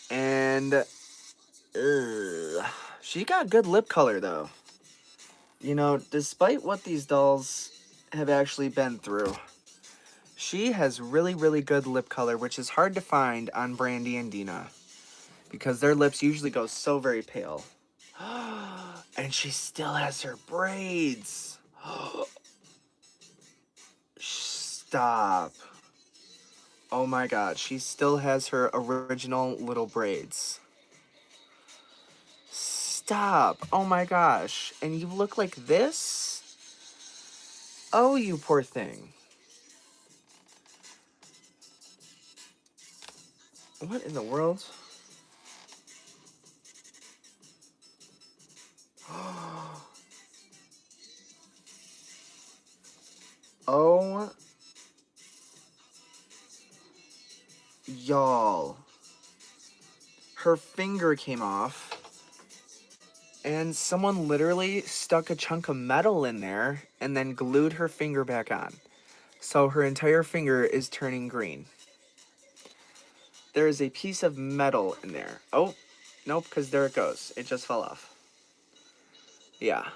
And she got good lip color, though. You know, despite what these dolls have actually been through, she has really, really good lip color, which is hard to find on Brandy and Dina, because their lips usually go so very pale. And she still has her braids. Stop. Oh my god, she still has her original little braids. Stop. Oh my gosh. And you look like this? Oh, you poor thing. What in the world? Oh, y'all. Her finger came off. And someone literally stuck a chunk of metal in there and then glued her finger back on. So her entire finger is turning green. There is a piece of metal in there. Oh, nope, because there it goes. It just fell off. Yeah.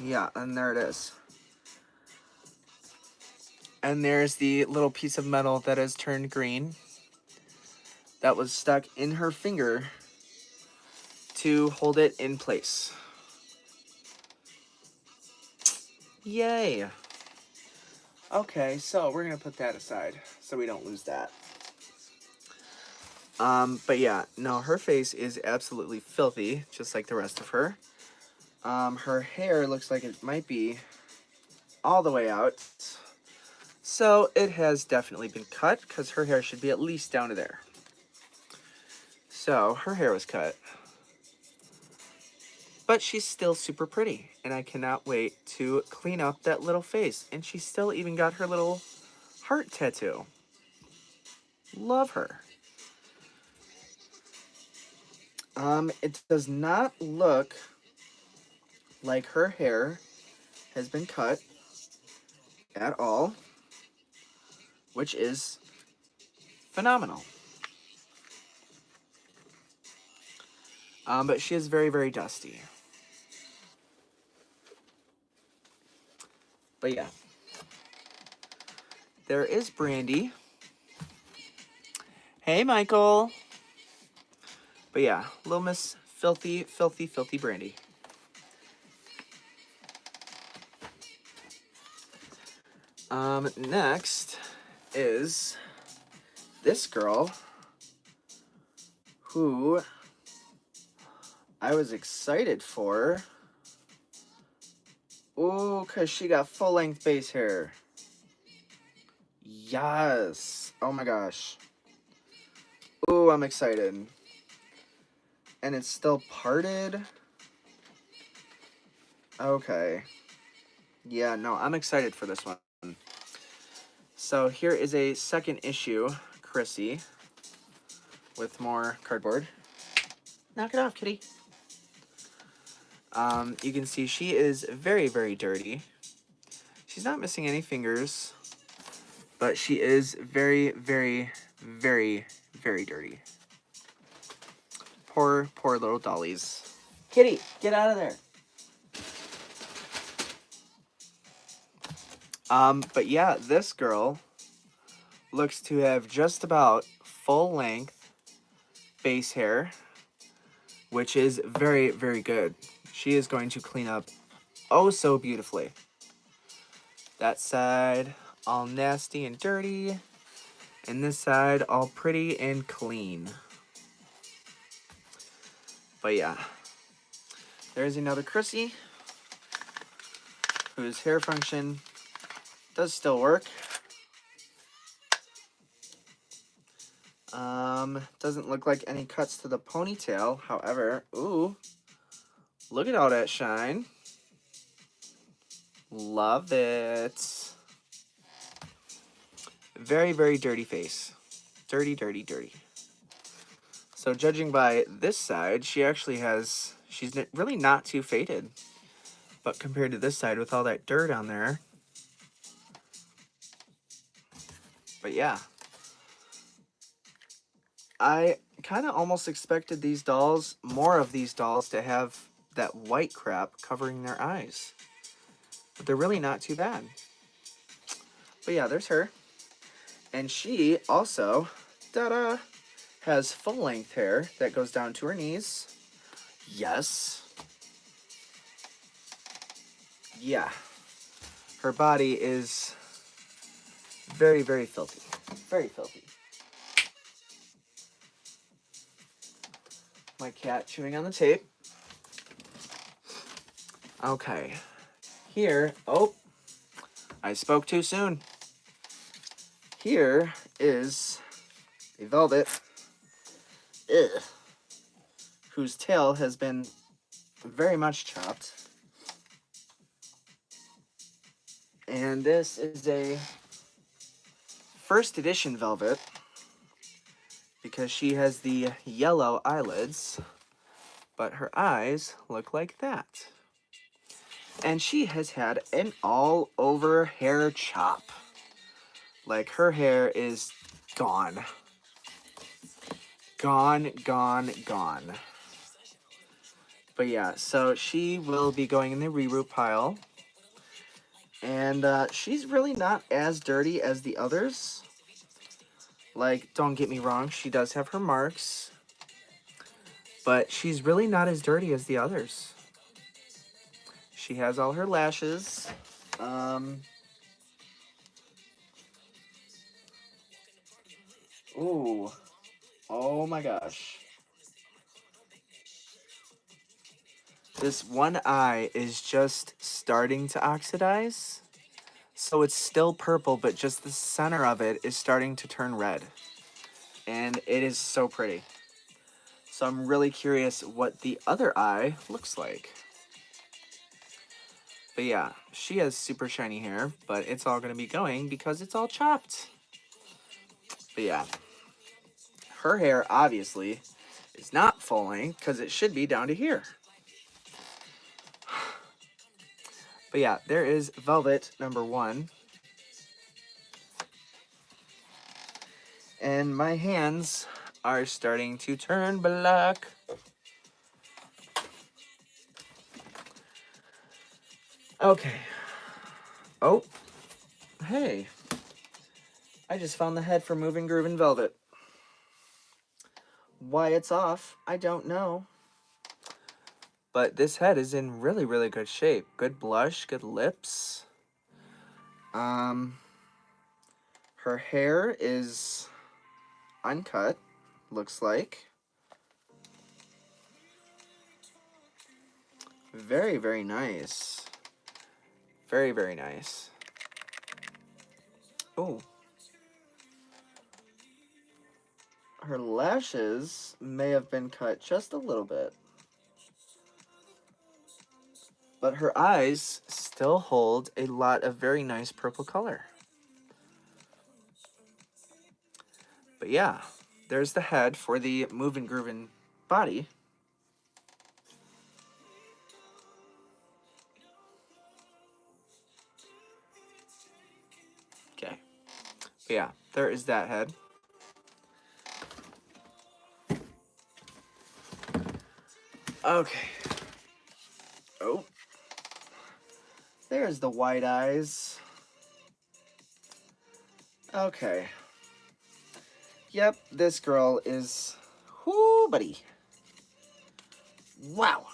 Yeah, and there it is. And there's the little piece of metal that has turned green that was stuck in her finger to hold it in place. Yay. Okay, so we're going to put that aside so we don't lose that. But yeah, no, her face is absolutely filthy, just like the rest of her. Her hair looks like it might be all the way out. So it has definitely been cut, because her hair should be at least down to there. So her hair was cut. But she's still super pretty, and I cannot wait to clean up that little face. And she still even got her little heart tattoo. Love her. It does not look like her hair has been cut at all, which is phenomenal. But she is very, very dusty. But yeah. There is Brandy. Hey, Michael. But yeah, Little Miss Filthy, Filthy, Filthy Brandy. Next is this girl who I was excited for. Ooh, because she got full-length base hair. Yes. Oh my gosh. Ooh, I'm excited. And it's still parted. Okay. Yeah, no, I'm excited for this one. So here is a second issue, Chrissy, with more cardboard. Knock it off, kitty. You can see she is very, very dirty. She's not missing any fingers, but she is very, very, very, very dirty. Poor, poor little dollies. Kitty, get out of there. But yeah, this girl looks to have just about full length base hair, which is very, very good. She is going to clean up oh so beautifully. That side all nasty and dirty, and this side all pretty and clean. But yeah, there's another Chrissy whose hair function does still work. Doesn't look like any cuts to the ponytail. However, ooh, look at all that shine. Love it. Very, very dirty face. Dirty, dirty, dirty. So judging by this side, she actually has, she's really not too faded. But compared to this side with all that dirt on there. But yeah. I kind of almost expected these dolls, more of these dolls, to have that white crap covering their eyes. But they're really not too bad. But yeah, there's her. And she also, ta-da, has full-length hair that goes down to her knees. Yes. Yeah. Her body is very, very filthy. Very filthy. My cat chewing on the tape. Okay. Here, oh, I spoke too soon. Here is a velvet, whose tail has been very much chopped. And this is a first edition velvet because she has the yellow eyelids, but her eyes look like that. And she has had an all over hair chop. Like her hair is gone. Gone, gone, gone. But yeah, so she will be going in the reroot pile. And she's really not as dirty as the others. Like, don't get me wrong, she does have her marks. But she's really not as dirty as the others. She has all her lashes. Ooh. Oh my gosh. This one eye is just starting to oxidize. So it's still purple, but just the center of it is starting to turn red. And it is so pretty. So I'm really curious what the other eye looks like. But yeah, she has super shiny hair, but it's all going to be going because it's all chopped. But yeah, her hair obviously is not full length because it should be down to here. But yeah, there is Velvet number 1. And my hands are starting to turn black. Okay. Oh, hey. I just found the head for Moving Groove and Velvet. Why it's off, I don't know. But this head is in really, really good shape. Good blush, good lips. Her hair is uncut, looks like. Very, very nice. Very, very nice. Oh. Her lashes may have been cut just a little bit. But her eyes still hold a lot of very nice purple color. But yeah, there's the head for the Movin' Groovin' body. Okay. But yeah, there is that head. Okay. Oh. There's the white eyes. Okay. Yep, this girl is... Whoo, buddy. Wow.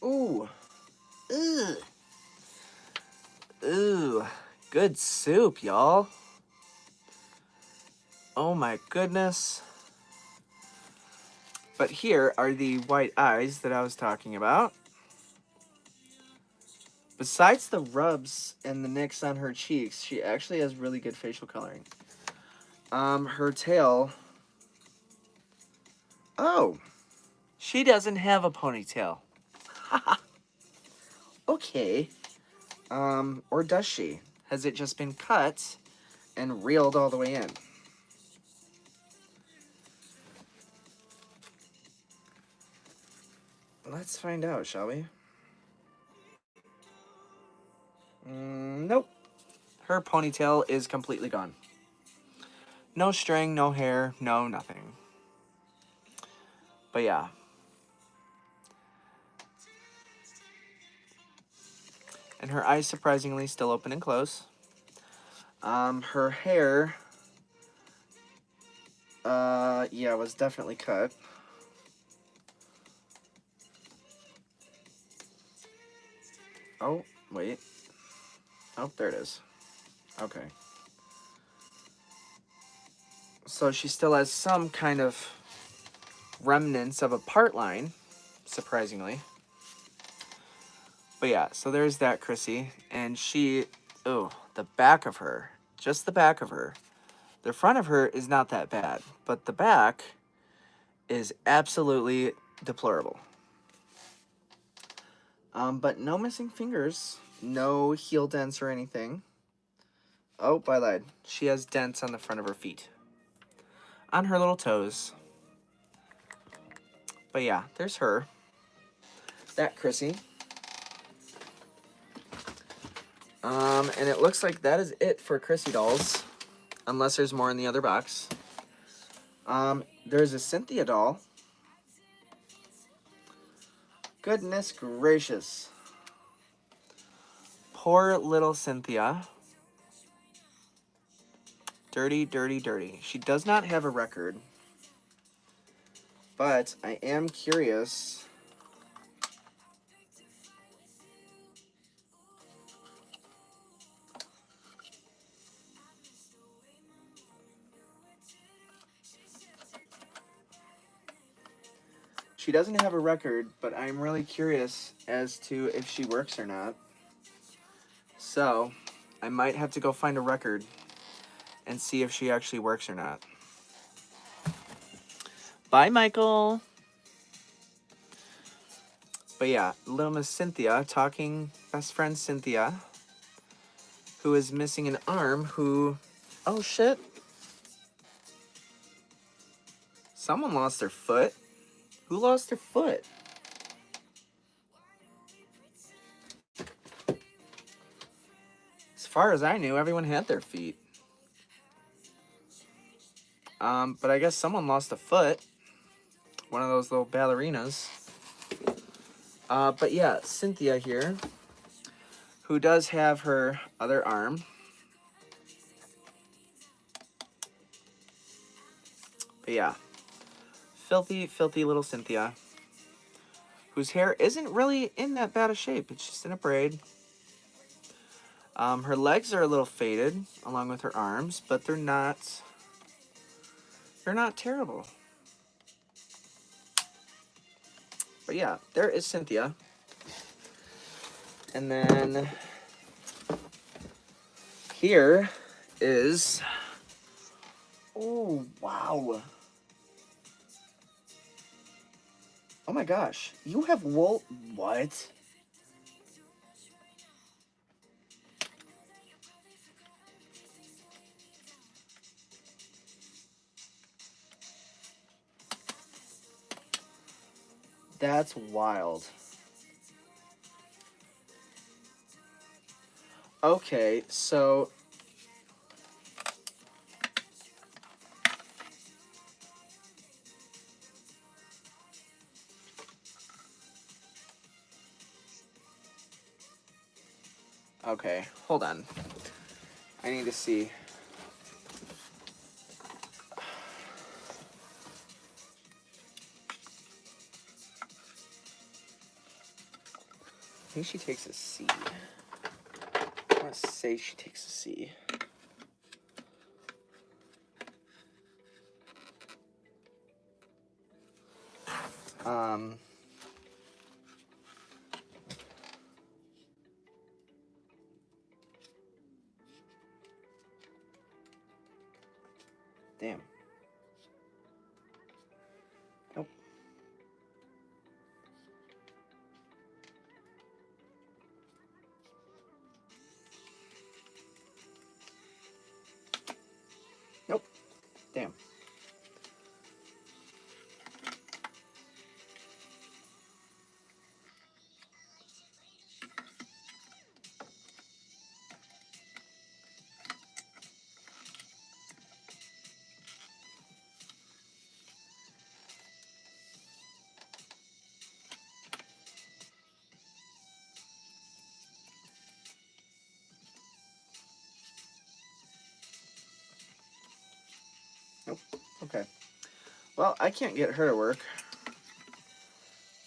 Ooh. Ugh. Ooh. Good soup, y'all. Oh my goodness. But here are the white eyes that I was talking about. Besides the rubs and the nicks on her cheeks, she actually has really good facial coloring. Her tail... Oh, she doesn't have a ponytail. Okay. Or does she? Has it just been cut and reeled all the way in? Let's find out, shall we? Nope. Her ponytail is completely gone. No string, no hair, no nothing. But yeah. And her eyes surprisingly still open and close. Her hair, yeah, was definitely cut. Oh, wait. Oh, there it is. Okay. So she still has some kind of remnants of a part line, surprisingly. But yeah, so there's that Chrissy. And she, oh, the back of her, just the back of her. The front of her is not that bad, but the back is absolutely deplorable. But no missing fingers, no heel dents or anything. Oh, I lied. She has dents on the front of her feet. On her little toes. But yeah, there's her. That Chrissy. And it looks like that is it for Chrissy dolls. Unless there's more in the other box. There's a Cynthia doll. Goodness gracious. Poor little Cynthia. Dirty, dirty, dirty. She does not have a record. But I am curious. She doesn't have a record, but I'm really curious as to if she works or not. So, I might have to go find a record and see if she actually works or not. Bye, Michael. But yeah, little Miss Cynthia, talking best friend Cynthia, who is missing an arm, who... Oh, shit. Someone lost their foot. Who lost their foot? As far as I knew, everyone had their feet. But I guess someone lost a foot. One of those little ballerinas. But yeah, Cynthia here, who does have her other arm. But yeah, filthy, filthy little Cynthia, whose hair isn't really in that bad a shape. It's just in a braid. Her legs are a little faded, along with her arms, but they're not terrible. But yeah, there is Cynthia. And then here is... Oh, wow. Oh my gosh. You have wool... What? That's wild. Okay, so... Okay, hold on. I need to see. I think she takes a C. I want to say she takes a C. Damn. Nope. Damn. Nope. Okay. Well, I can't get her to work.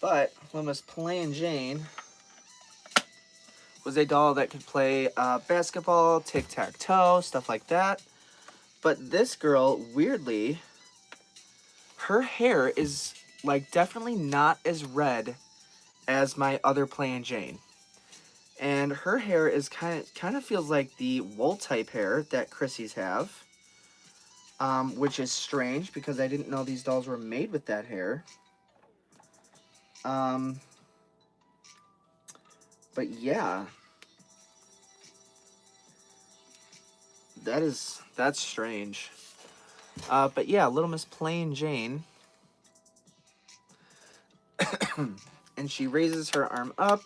But Little Miss Plain Jane was a doll that could play basketball, tic-tac-toe, stuff like that. But this girl, weirdly, her hair is like definitely not as red as my other Plain Jane. And her hair is kind of feels like the wool type hair that Chrissy's have. Which is strange because I didn't know these dolls were made with that hair. But yeah. That's strange. But yeah, Little Miss Plain Jane. And she raises her arm up,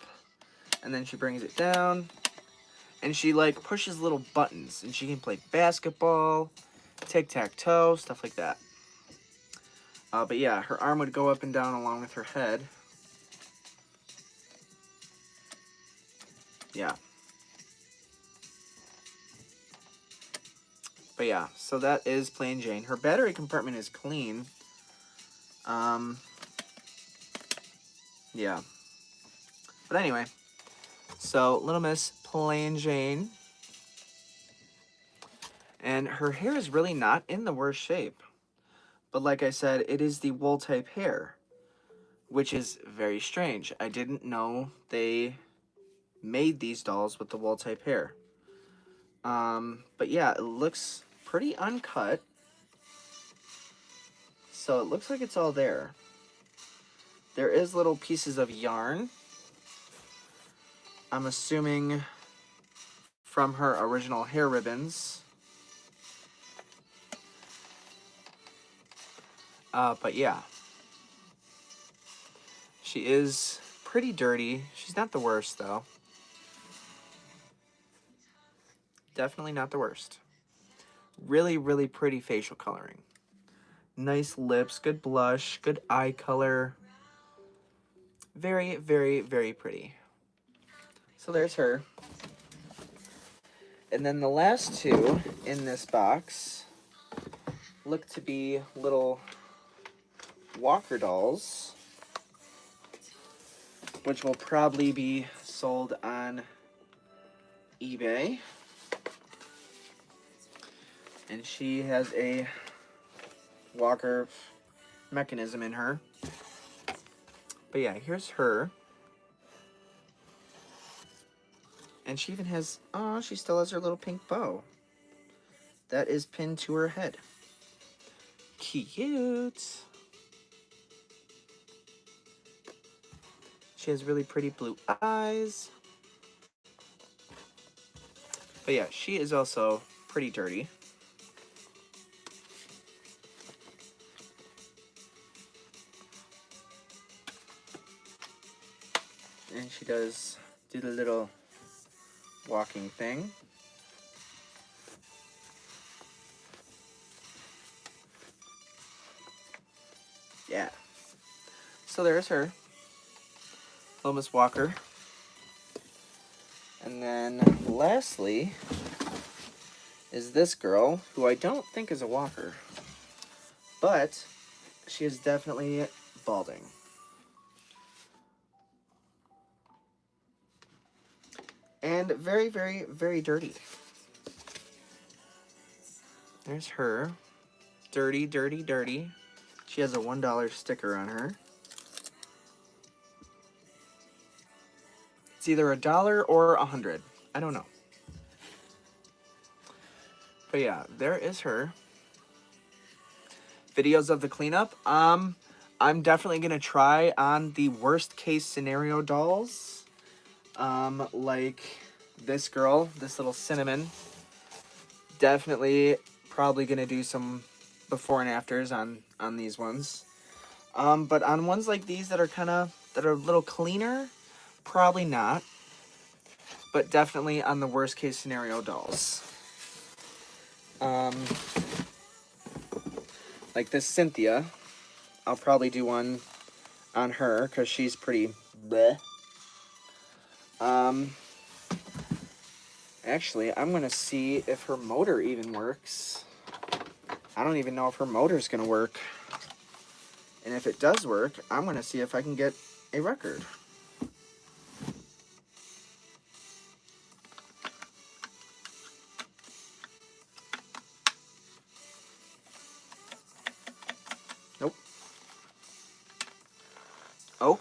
and then she brings it down. And she, like, pushes little buttons. And she can play basketball, tic-tac-toe, stuff like that. But yeah, her arm would go up and down along with her head. Yeah. But yeah, so that is Plain Jane. Her battery compartment is clean. Yeah. But anyway, so Little Miss Plain Jane. And her hair is really not in the worst shape. But like I said, it is the wool type hair, which is very strange. I didn't know they made these dolls with the wool type hair. But yeah, it looks pretty uncut. So it looks like it's all there. There is little pieces of yarn. I'm assuming from her original hair ribbons. But yeah. She is pretty dirty. She's not the worst, though. Definitely not the worst. Really, really pretty facial coloring. Nice lips, good blush, good eye color. Very, very, very pretty. So there's her. And then the last two in this box look to be little walker dolls, which will probably be sold on eBay. And she has a walker mechanism in her. But yeah, here's her. And she even has, oh, she still has her little pink bow. That is pinned to her head. Cute. She has really pretty blue eyes. But yeah, she is also pretty dirty. And she does do the little walking thing. Yeah. So there's her. Little Miss Walker. And then lastly is this girl, who I don't think is a walker. But she is definitely balding. And very, very, very dirty. There's her. Dirty, dirty, dirty. She has a $1 sticker on her. It's either $1 or $100. I don't know. But yeah, there is her. Videos of the cleanup. I'm definitely gonna try on the worst case scenario dolls. Like this girl, this little Cinnamon. Definitely probably gonna do some before and afters on these ones. But on ones like these that are a little cleaner, probably not. But definitely on the worst case scenario dolls. Like this Cynthia, I'll probably do one on her because she's pretty bleh. Actually, I'm gonna see if her motor even works. I don't even know if her motor's gonna work. And if it does work, I'm gonna see if I can get a record. Nope. Oh.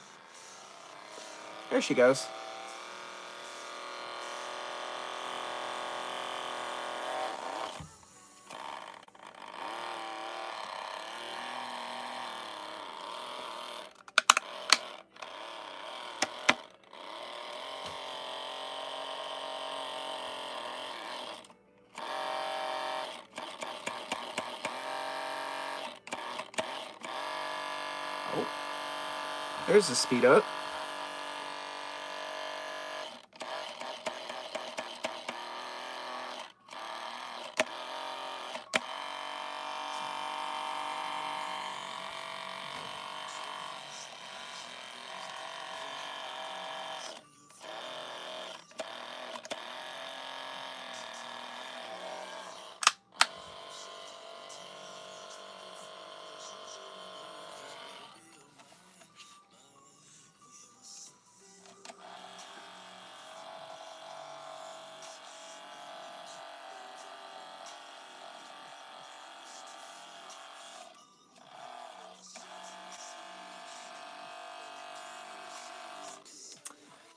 There she goes. Oh. There's the speed up.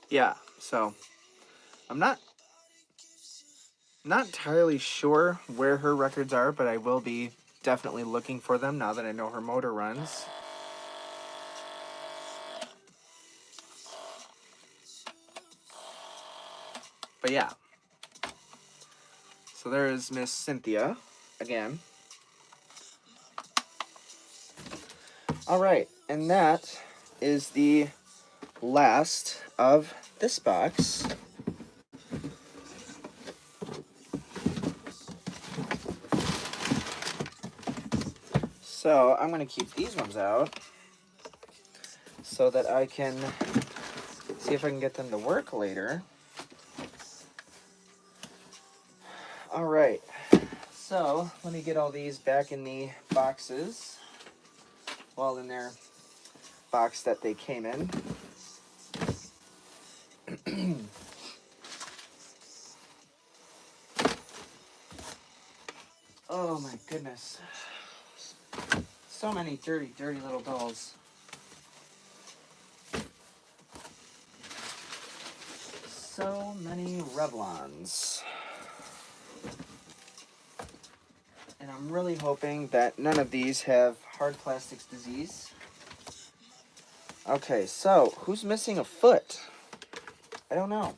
Yeah, so I'm not entirely sure where her records are, but I will be definitely looking for them now that I know her motor runs. But yeah. So there is Miss Cynthia again. All right, and that is the last of this box. So I'm going to keep these ones out so that I can see if I can get them to work later. All right, so let me get all these back in the boxes. Well, in their box that they came in. Oh my goodness. So many dirty, dirty little dolls. So many Revlons. And I'm really hoping that none of these have hard plastics disease. Okay, so who's missing a foot? I don't know.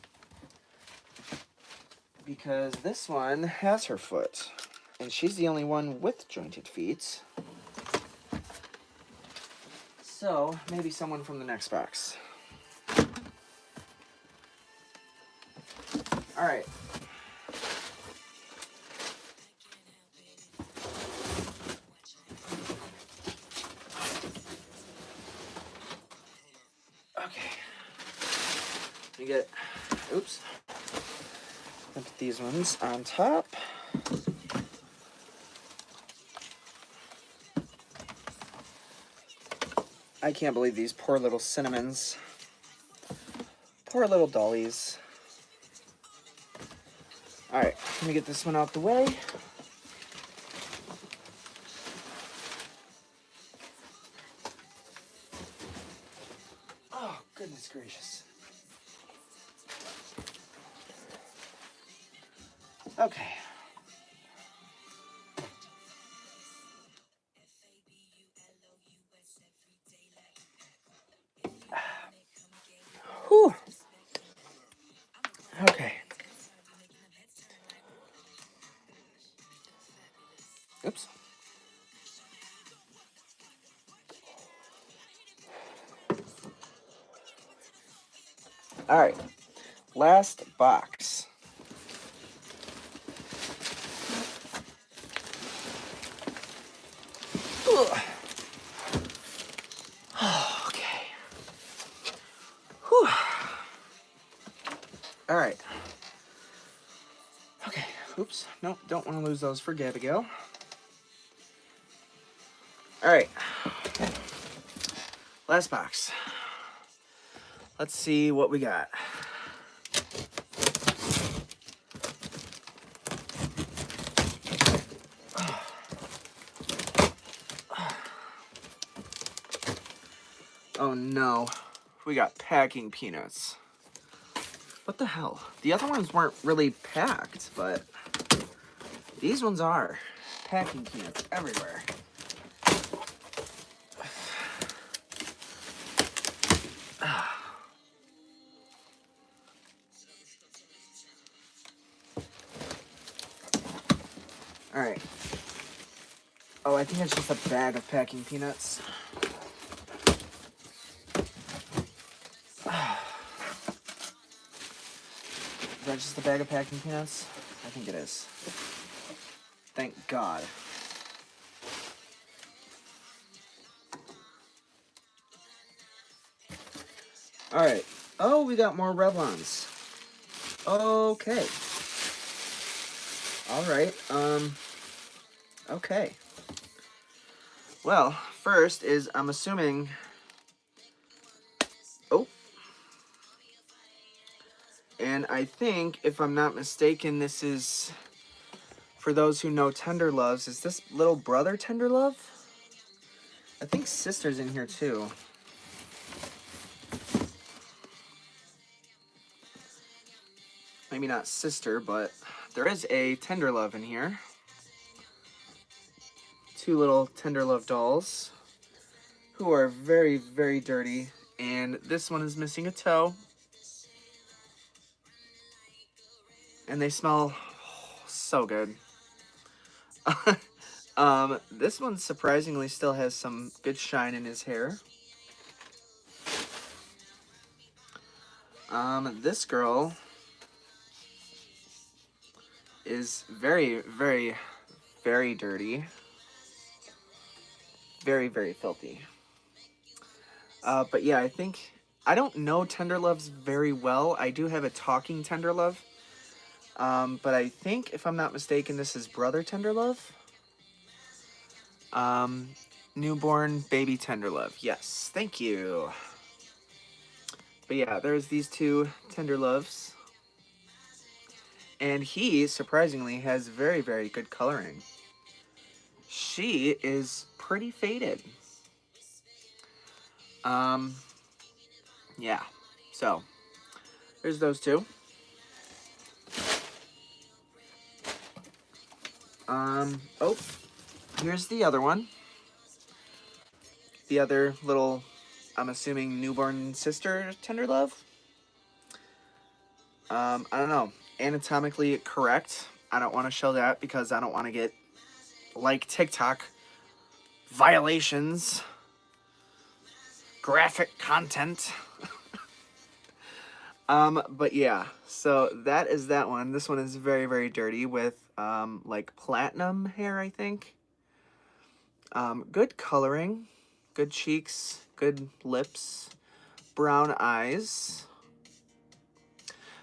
Because this one has her foot. And she's the only one with jointed feet. So maybe someone from the next box. All right. Okay. We get, oops. Put these ones on top. I can't believe these poor little cinnamons. Poor little dollies. All right, let me get this one out the way. Oh, goodness gracious. Okay. Whew. Okay. Oops. last box. Ugh. Okay. Whew. All right. Okay. Oops. Nope. Don't want to lose those for Gabigail. All right. Last box. Let's see what we got. Oh no. We got packing peanuts. What the hell? The other ones weren't really packed, but these ones are. Packing peanuts everywhere. All right. Oh, I think it's just a bag of packing peanuts. Is that just a bag of packing peanuts? I think it is. Thank God. All right. Oh, we got more Revlons. Okay. All right. Okay. Well, first is, I'm assuming... Oh. And I think, if I'm not mistaken, this is... For those who know Tender Loves, is this little brother Tender Love? I think sister's in here too. Maybe not sister, but there is a Tender Love in here. Two little Tender Love dolls who are very, very dirty. And this one is missing a toe. And they smell so good. This one surprisingly still has some good shine in his hair. This girl is very, very, very dirty. Very, very filthy. But yeah, I don't know Tender Loves very well. I do have a talking Tender Love. But I think, if I'm not mistaken, this is Brother Tender Love. Newborn baby Tender Love. Yes, thank you. But yeah, there's these two Tender Loves. And he, surprisingly, has very, very good coloring. She is pretty faded. Yeah. So, there's those two. Oh, here's the other one. The other little, I'm assuming, newborn sister Tender Love. I don't know. Anatomically correct. I don't want to show that because I don't want to get, like TikTok, violations, graphic content. But yeah, so that is that one. This one is very, very dirty with, like platinum hair, I think. Good coloring, good cheeks, good lips, brown eyes.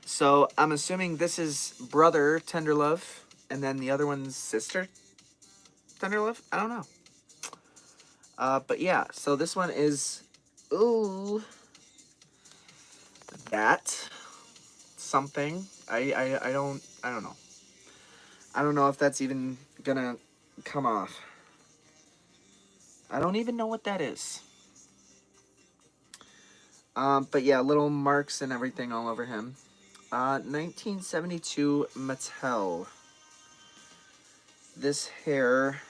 So I'm assuming this is brother Tender Love, and then the other one's sister Tender Love? I don't know. But yeah, so this one is, ooh, that something. I don't know. I don't know if that's even gonna come off. I don't even know what that is. But yeah, little marks and everything all over him. 1972 Mattel. This hair,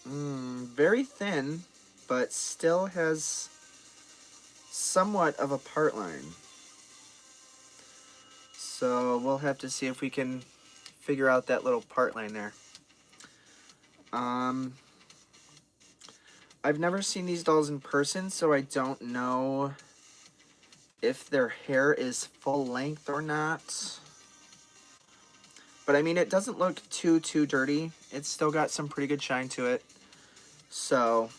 very thin, but still has somewhat of a part line. So we'll have to see if we can figure out that little part line there. I've never seen these dolls in person, so I don't know if their hair is full length or not. But I mean, it doesn't look too dirty. It's still got some pretty good shine to it. So,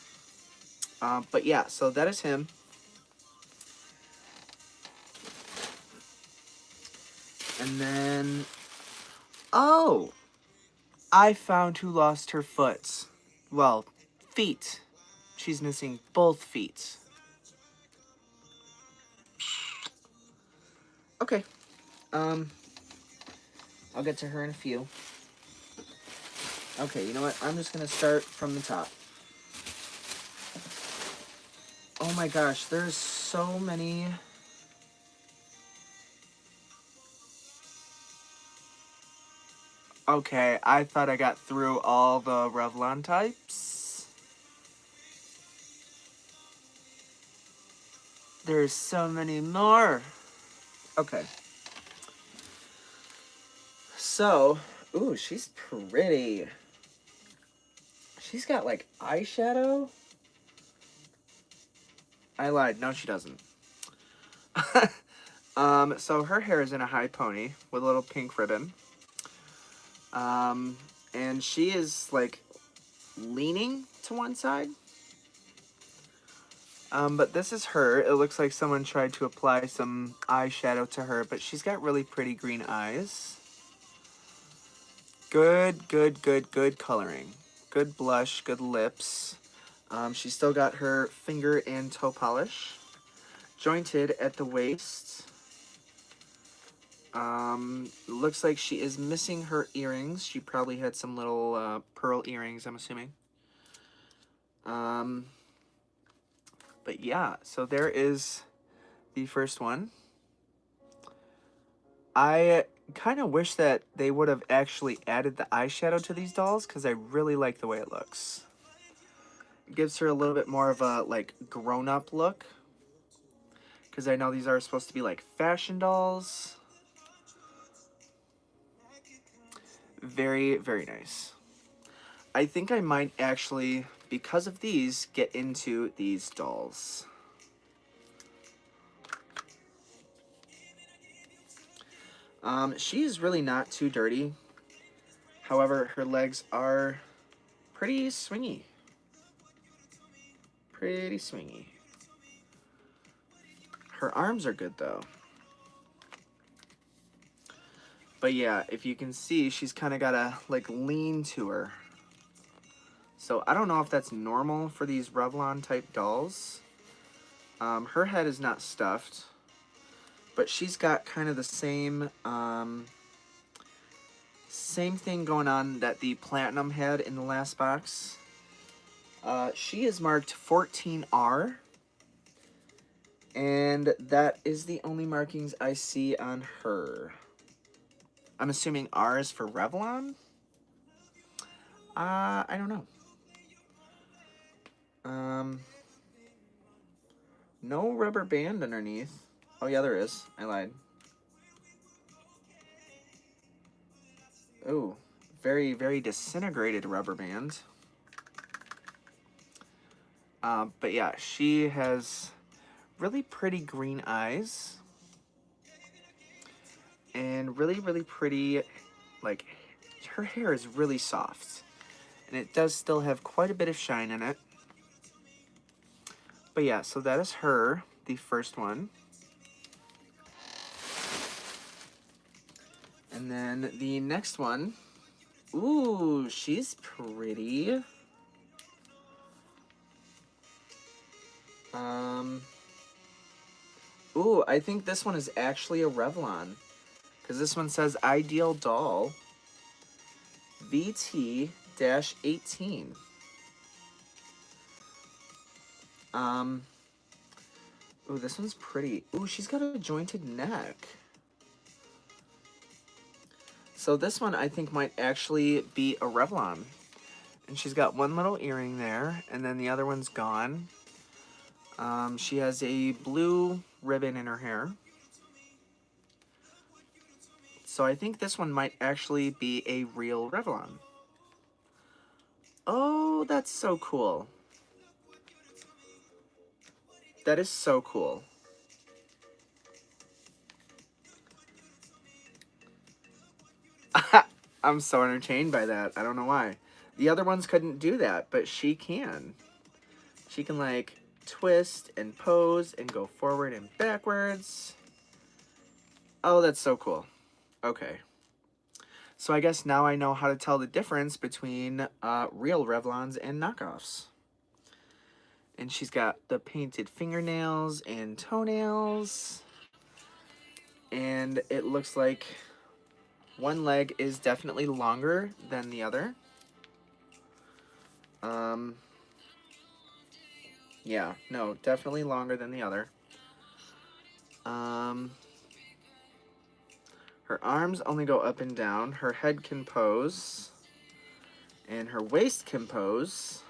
but yeah, so that is him. And then, oh, I found who lost her foot. Well, feet. She's missing both feet. Okay. I'll get to her in a few. Okay, you know what? I'm just gonna start from the top. Oh my gosh, there's so many. Okay, I thought I got through all the Revlon types. There's so many more. Okay. So, ooh, she's pretty. She's got like eyeshadow. I lied. No, she doesn't. So her hair is in a high pony with a little pink ribbon. And she is like leaning to one side. But this is her. It looks like someone tried to apply some eyeshadow to her, but she's got really pretty green eyes. Good coloring. Good blush, good lips. She's still got her finger and toe polish. Jointed at the waist. Looks like she is missing her earrings. She probably had some little pearl earrings, I'm assuming. But yeah, so there is the first one. I kind of wish that they would have actually added the eyeshadow to these dolls because I really like the way it looks. It gives her a little bit more of a like grown-up look because I know these are supposed to be like fashion dolls. Very nice. I think I might actually, because of these, get into these dolls. She is really not too dirty. However, her legs are pretty swingy. Pretty swingy. Her arms are good though. But yeah, if you can see, she's kind of got a like lean to her. So I don't know if that's normal for these Revlon type dolls. Her head is not stuffed, but she's got kind of the same same thing going on that the Platinum had in the last box. She is marked 14R, and that is the only markings I see on her. I'm assuming R is for Revlon? I don't know. No rubber band underneath. Oh yeah, there is. I lied. Oh, very disintegrated rubber band. But yeah, she has really pretty green eyes. And really pretty, like, her hair is really soft. And it does still have quite a bit of shine in it. But yeah, so that is her, the first one. And then the next one. Ooh, she's pretty. Ooh, I think this one is actually a Revlon. Because this one says Ideal Doll VT-18. Ooh, this one's pretty. Ooh, she's got a jointed neck. So this one I think might actually be a Revlon. And she's got one little earring there, and then the other one's gone. She has a blue ribbon in her hair. So I think this one might actually be a real Revlon. Oh, that's so cool. That is so cool. I'm so entertained by that. I don't know why. The other ones couldn't do that, but she can. She can like twist and pose and go forward and backwards. Oh, that's so cool. Okay. So I guess now I know how to tell the difference between real Revlons and knockoffs. And she's got the painted fingernails and toenails. And it looks like one leg is definitely longer than the other. Yeah, no, definitely longer than the other. Her arms only go up and down. Her head can pose. And her waist can pose.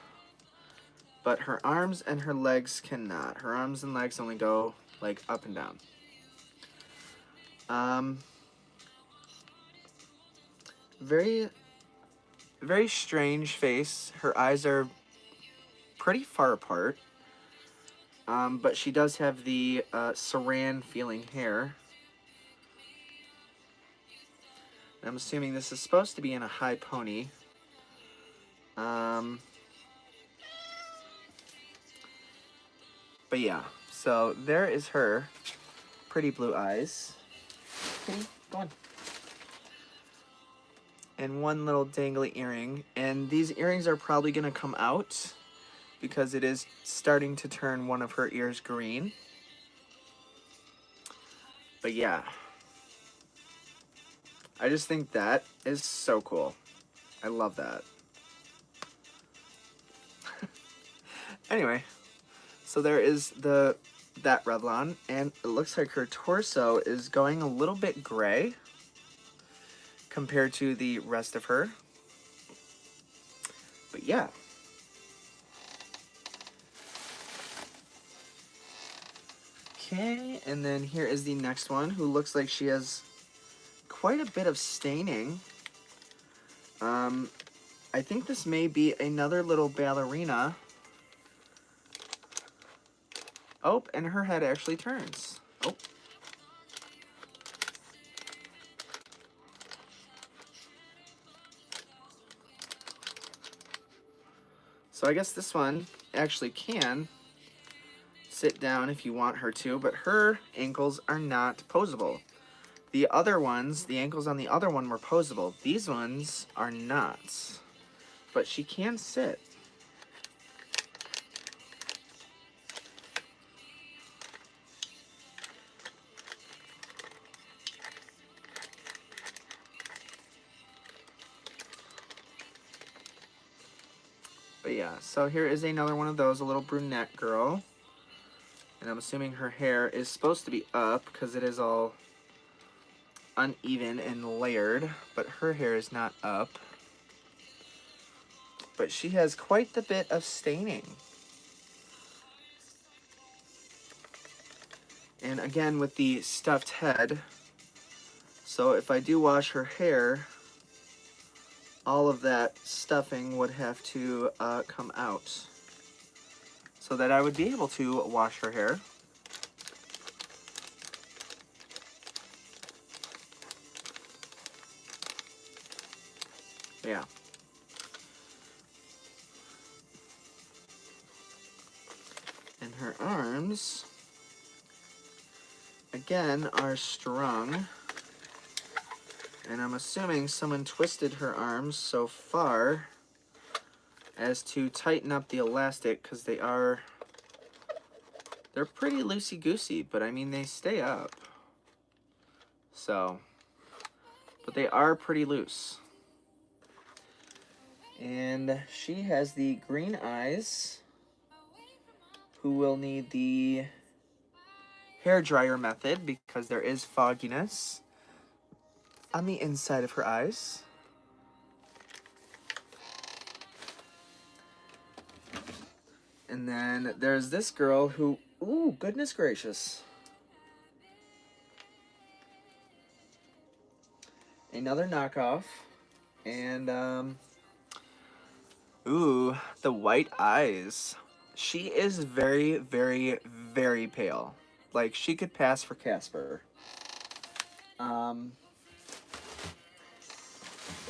But her arms and her legs cannot. Her arms and legs only go, like, up and down. Very, very strange face. Her eyes are pretty far apart. But she does have the saran feeling hair. I'm assuming this is supposed to be in a high pony. But yeah, so there is her pretty blue eyes. Kitty, go on. And one little dangly earring. And these earrings are probably going to come out because it is starting to turn one of her ears green. But yeah, I just think that is so cool. I love that. Anyway, so there is that Revlon, and it looks like her torso is going a little bit gray compared to the rest of her. But yeah. Okay, and then here is the next one, who looks like she has quite a bit of staining. I think this may be another little ballerina. Oh, and her head actually turns. Oh. So I guess this one actually can sit down if you want her to, but her ankles are not poseable. The other ones, the ankles on the other one were poseable. These ones are not. But she can sit. But yeah, so here is another one of those, a little brunette girl. And I'm assuming her hair is supposed to be up because it is all uneven and layered, but her hair is not up. But she has quite the bit of staining. And again, with the stuffed head, so if I do wash her hair, all of that stuffing would have to come out so that I would be able to wash her hair. Yeah. And her arms, again, are strung. And I'm assuming someone twisted her arms so far as to tighten up the elastic, because they're pretty loosey-goosey, but I mean, they stay up. So, but they are pretty loose. And she has the green eyes, who will need the hair dryer method because there is fogginess on the inside of her eyes. And then there's this girl who, ooh, goodness gracious. Another knockoff. And, ooh, the white eyes. She is very, very, very pale. Like, she could pass for Casper.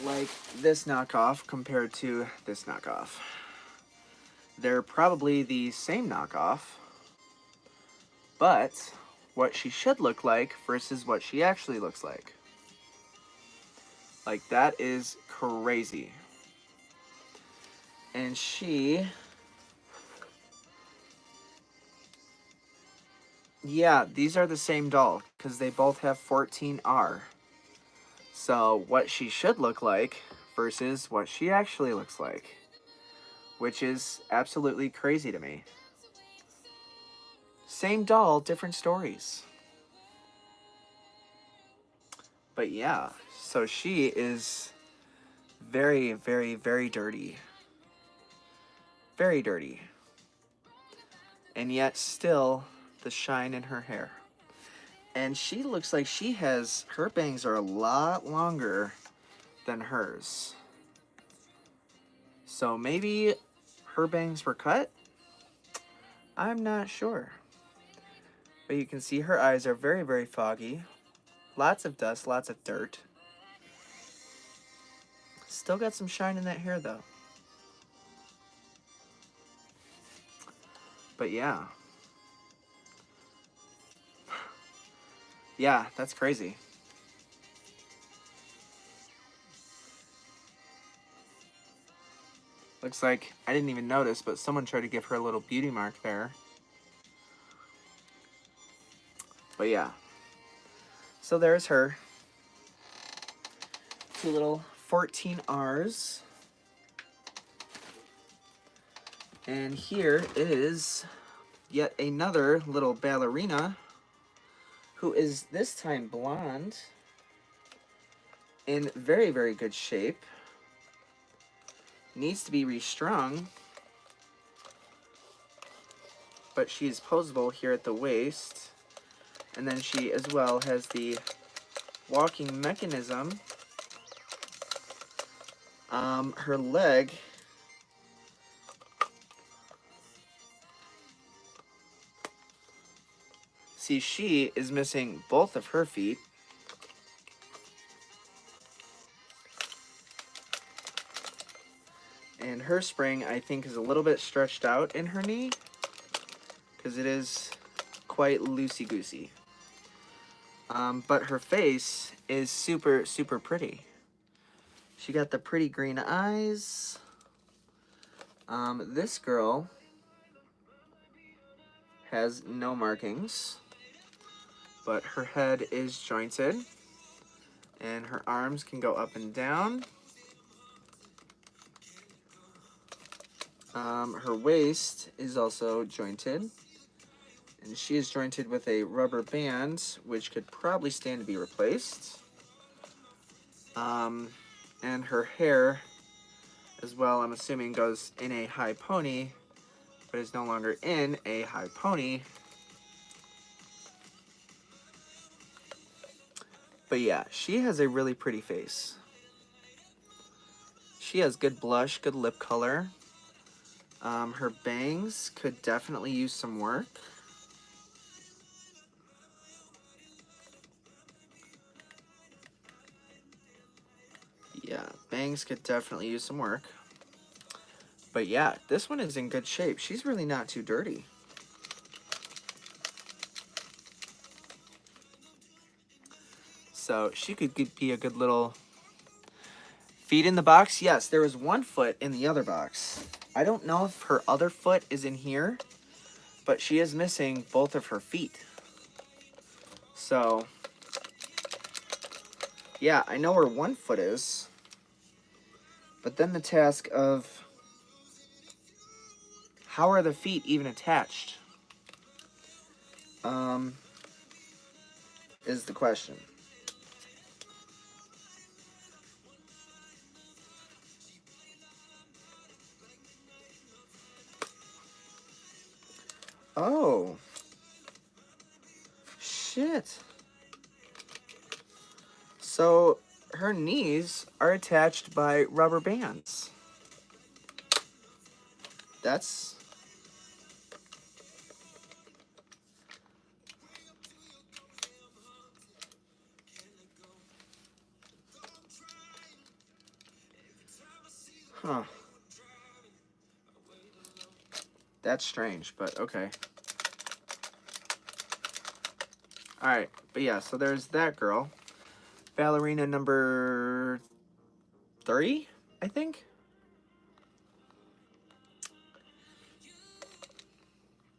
like this knockoff compared to this knockoff. They're probably the same knockoff, but what she should look like versus what she actually looks like. Like, that is crazy. And she... yeah, these are the same doll, because they both have 14R. So, what she should look like versus what she actually looks like. Which is absolutely crazy to me. Same doll, different stories. But yeah, so she is very, very, very dirty. Very dirty. And yet still the shine in her hair. And she looks like she has, her bangs are a lot longer than hers. So maybe her bangs were cut? I'm not sure. But you can see her eyes are very, very foggy. Lots of dust, lots of dirt. Still got some shine in that hair though. But yeah. Yeah, that's crazy. Looks like, I didn't even notice, but someone tried to give her a little beauty mark there. But yeah. So there's her. Two little 14Rs. And here is yet another little ballerina who is this time blonde, in very, very good shape. Needs to be restrung, but she's posable here at the waist. And then she as well has the walking mechanism. Her leg see, she is missing both of her feet. And her spring, I think, is a little bit stretched out in her knee, because it is quite loosey-goosey. But her face is super, super pretty. She got the pretty green eyes. This girl has no markings, but her head is jointed, and her arms can go up and down. Her waist is also jointed, and she is jointed with a rubber band, which could probably stand to be replaced. And her hair, as well, I'm assuming, goes in a high pony, but is no longer in a high pony. But yeah, she has a really pretty face. She has good blush, good lip color. Her bangs could definitely use some work. Yeah, bangs could definitely use some work. But yeah, this one is in good shape. She's really not too dirty. So she could be a good little feet in the box. Yes, there was one foot in the other box. I don't know if her other foot is in here, but she is missing both of her feet. So, yeah, I know where one foot is. But then the task of how are the feet even attached is the question. Oh. Shit. So her knees are attached by rubber bands. That's... Huh. That's strange, but okay. Alright, but yeah, so there's that girl. Ballerina number 3, I think?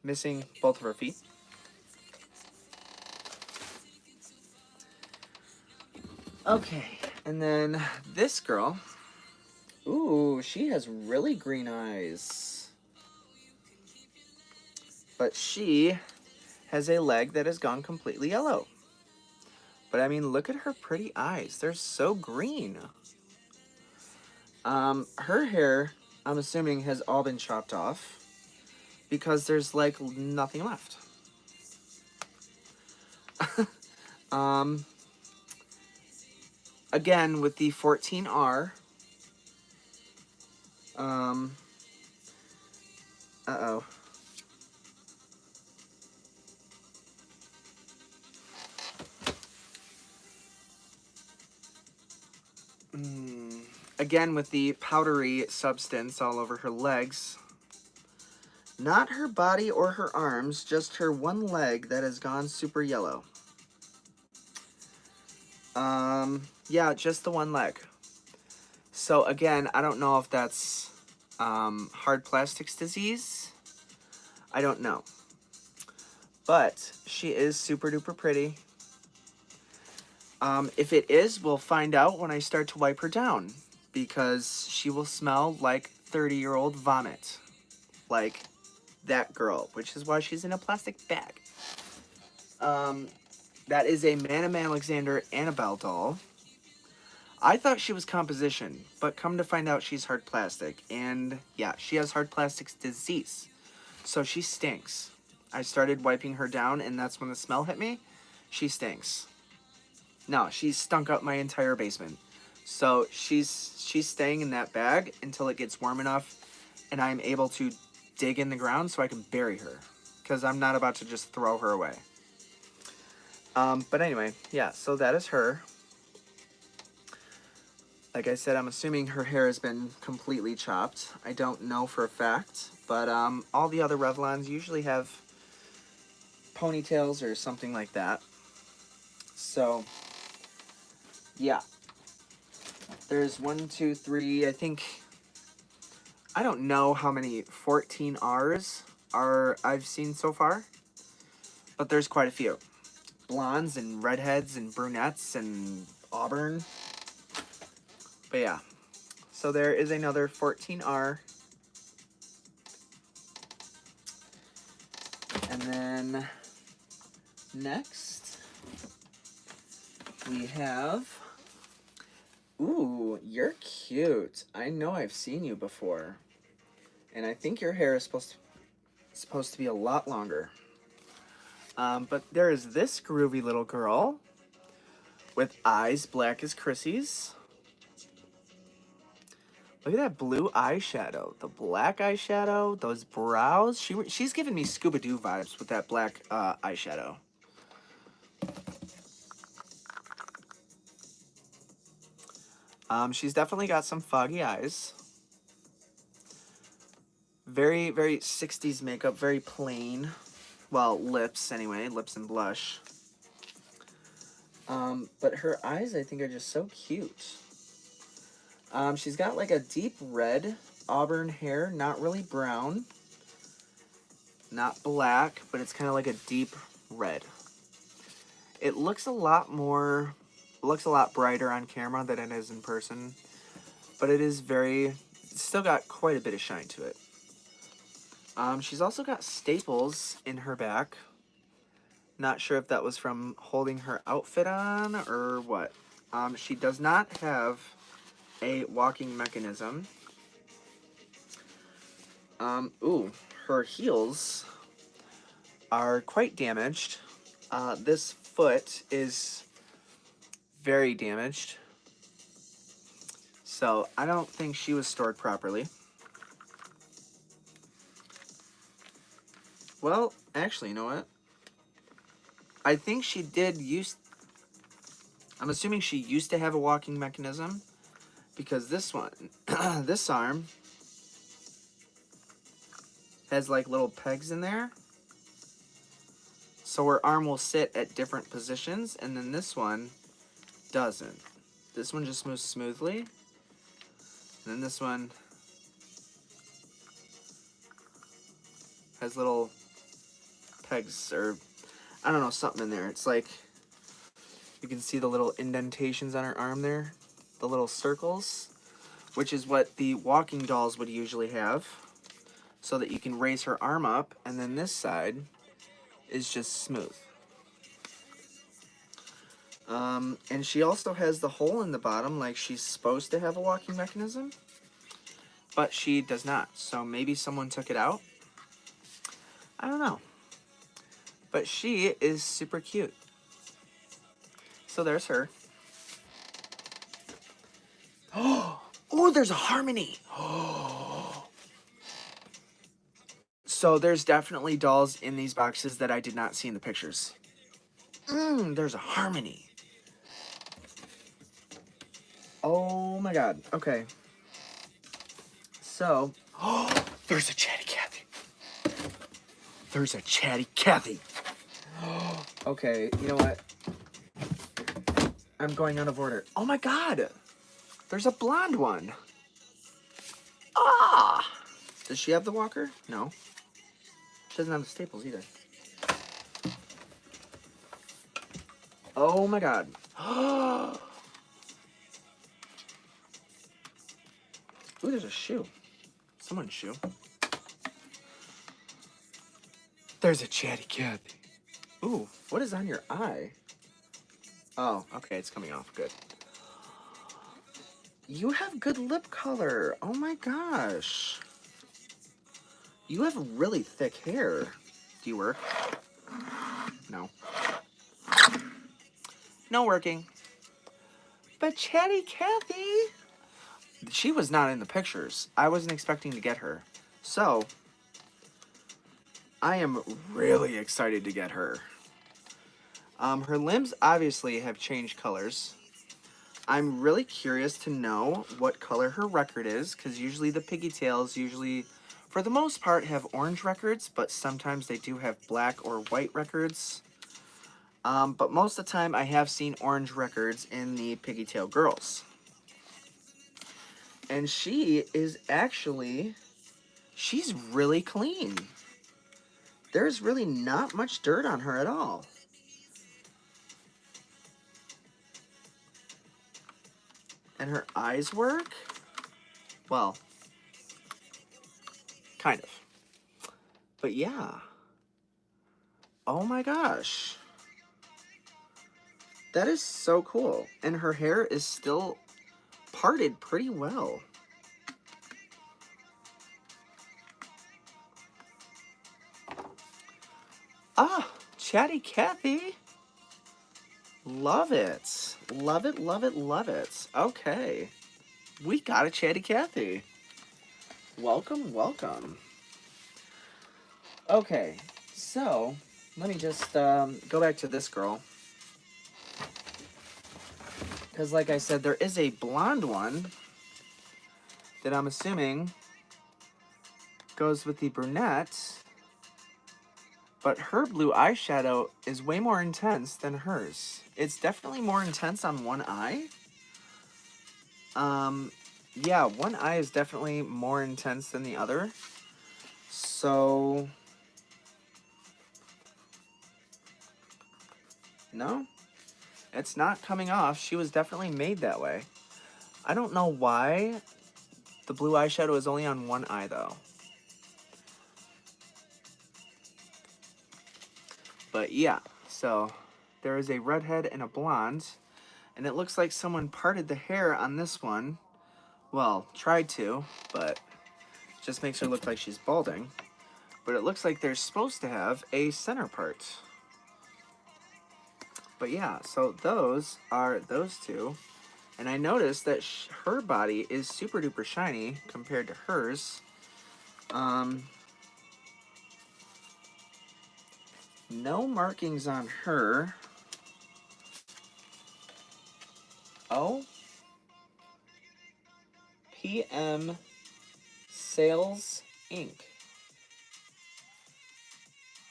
Missing both of her feet. Okay, and then this girl. Ooh, she has really green eyes. But she has a leg that has gone completely yellow. But I mean, look at her pretty eyes. They're so green. Her hair, I'm assuming, has all been chopped off because there's like nothing left. Again, with the 14R, uh-oh. Again, with the powdery substance all over her legs. Not her body or her arms, just her one leg that has gone super yellow. Yeah, just the one leg. So again, I don't know if that's hard plastics disease. I don't know. But she is super duper pretty. If it is, we'll find out when I start to wipe her down. Because she will smell like 30-year-old vomit. Like that girl, which is why she's in a plastic bag. That is a Madame Alexander Annabelle doll. I thought she was composition, but come to find out she's hard plastic. And yeah, she has hard plastics disease. So she stinks. I started wiping her down, and that's when the smell hit me. She stinks. No, she stunk up my entire basement. So she's staying in that bag until it gets warm enough and I'm able to dig in the ground so I can bury her. Because I'm not about to just throw her away. But anyway, yeah, so that is her. Like I said, I'm assuming her hair has been completely chopped. I don't know for a fact, but all the other Revlons usually have ponytails or something like that. So, yeah. There's 1, 2, 3, I think, I don't know how many 14Rs I've seen so far, but there's quite a few. Blondes and redheads and brunettes and auburn. But yeah, so there is another 14R. And then next we have, ooh, you're cute. I know I've seen you before. And I think your hair is supposed to be a lot longer. But there is this groovy little girl with eyes black as Chrissy's. Look at that blue eyeshadow, the black eyeshadow, those brows. She's giving me Scooby-Doo vibes with that black eyeshadow. She's definitely got some foggy eyes. Very, very 60s makeup, very plain. Well, lips anyway, lips and blush. But her eyes, I think, are just so cute. She's got like a deep red auburn hair, not really brown, not black, but it's kind of like a deep red. It looks a lot brighter on camera than it is in person, but it's still got quite a bit of shine to it. She's also got staples in her back. Not sure if that was from holding her outfit on or what. She does not have a walking mechanism. Ooh, her heels are quite damaged. This foot is very damaged. So I don't think she was stored properly. Well, actually, you know what? I think she did I'm assuming she used to have a walking mechanism, because this one, this arm has like little pegs in there. So her arm will sit at different positions, and then this one doesn't. This one just moves smoothly. And then this one has little pegs, or I don't know, something in there. It's like, you can see the little indentations on her arm there, the little circles, which is what the walking dolls would usually have, so that you can raise her arm up, and then this side is just smooth. And she also has the hole in the bottom, like she's supposed to have a walking mechanism, but she does not. So maybe someone took it out. I don't know. But she is super cute. So there's her. Oh, there's a Harmony. So there's definitely dolls in these boxes that I did not see in the pictures. There's a Harmony. Oh my god. Okay. So, there's a Chatty Cathy. There's a Chatty Cathy. Okay, you know what? I'm going out of order. Oh my god! There's a blonde one. Ah! Does she have the walker? No. She doesn't have the staples either. Oh my god. Ooh, there's a shoe. Someone's shoe. There's a Chatty Cathy. Ooh, what is on your eye? Oh, okay, it's coming off. Good. You have good lip color. Oh my gosh. You have really thick hair. Do you work? No. No working. But Chatty Cathy, she was not in the pictures. I wasn't expecting to get her. So, I am really excited to get her. Her limbs obviously have changed colors. I'm really curious to know what color her record is, because usually the piggy tails for the most part, have orange records, but sometimes they do have black or white records. But most of the time, I have seen orange records in the piggy tail girls. And she is actually, she's really clean. There's really not much dirt on her at all. And her eyes work? Well, kind of. But yeah. Oh my gosh. That is so cool. And her hair is still parted pretty well. Ah, Chatty Cathy. Love it. Love it, love it, love it. Okay. We got a Chatty Cathy. Welcome, welcome. Okay, so let me just go back to this girl. Because like I said, there is a blonde one that I'm assuming goes with the brunette. But her blue eyeshadow is way more intense than hers. It's definitely more intense on one eye. Yeah, one eye is definitely more intense than the other. So, no, it's not coming off. She was definitely made that way. I don't know why the blue eyeshadow is only on one eye, though. But yeah, so there is a redhead and a blonde, and it looks like someone parted the hair on this one. Well, tried to, but just makes her look like she's balding. But it looks like they're supposed to have a center part. But yeah, so those are those two. And I noticed that her body is super duper shiny compared to hers. No markings on her. Oh. PM Sales Inc.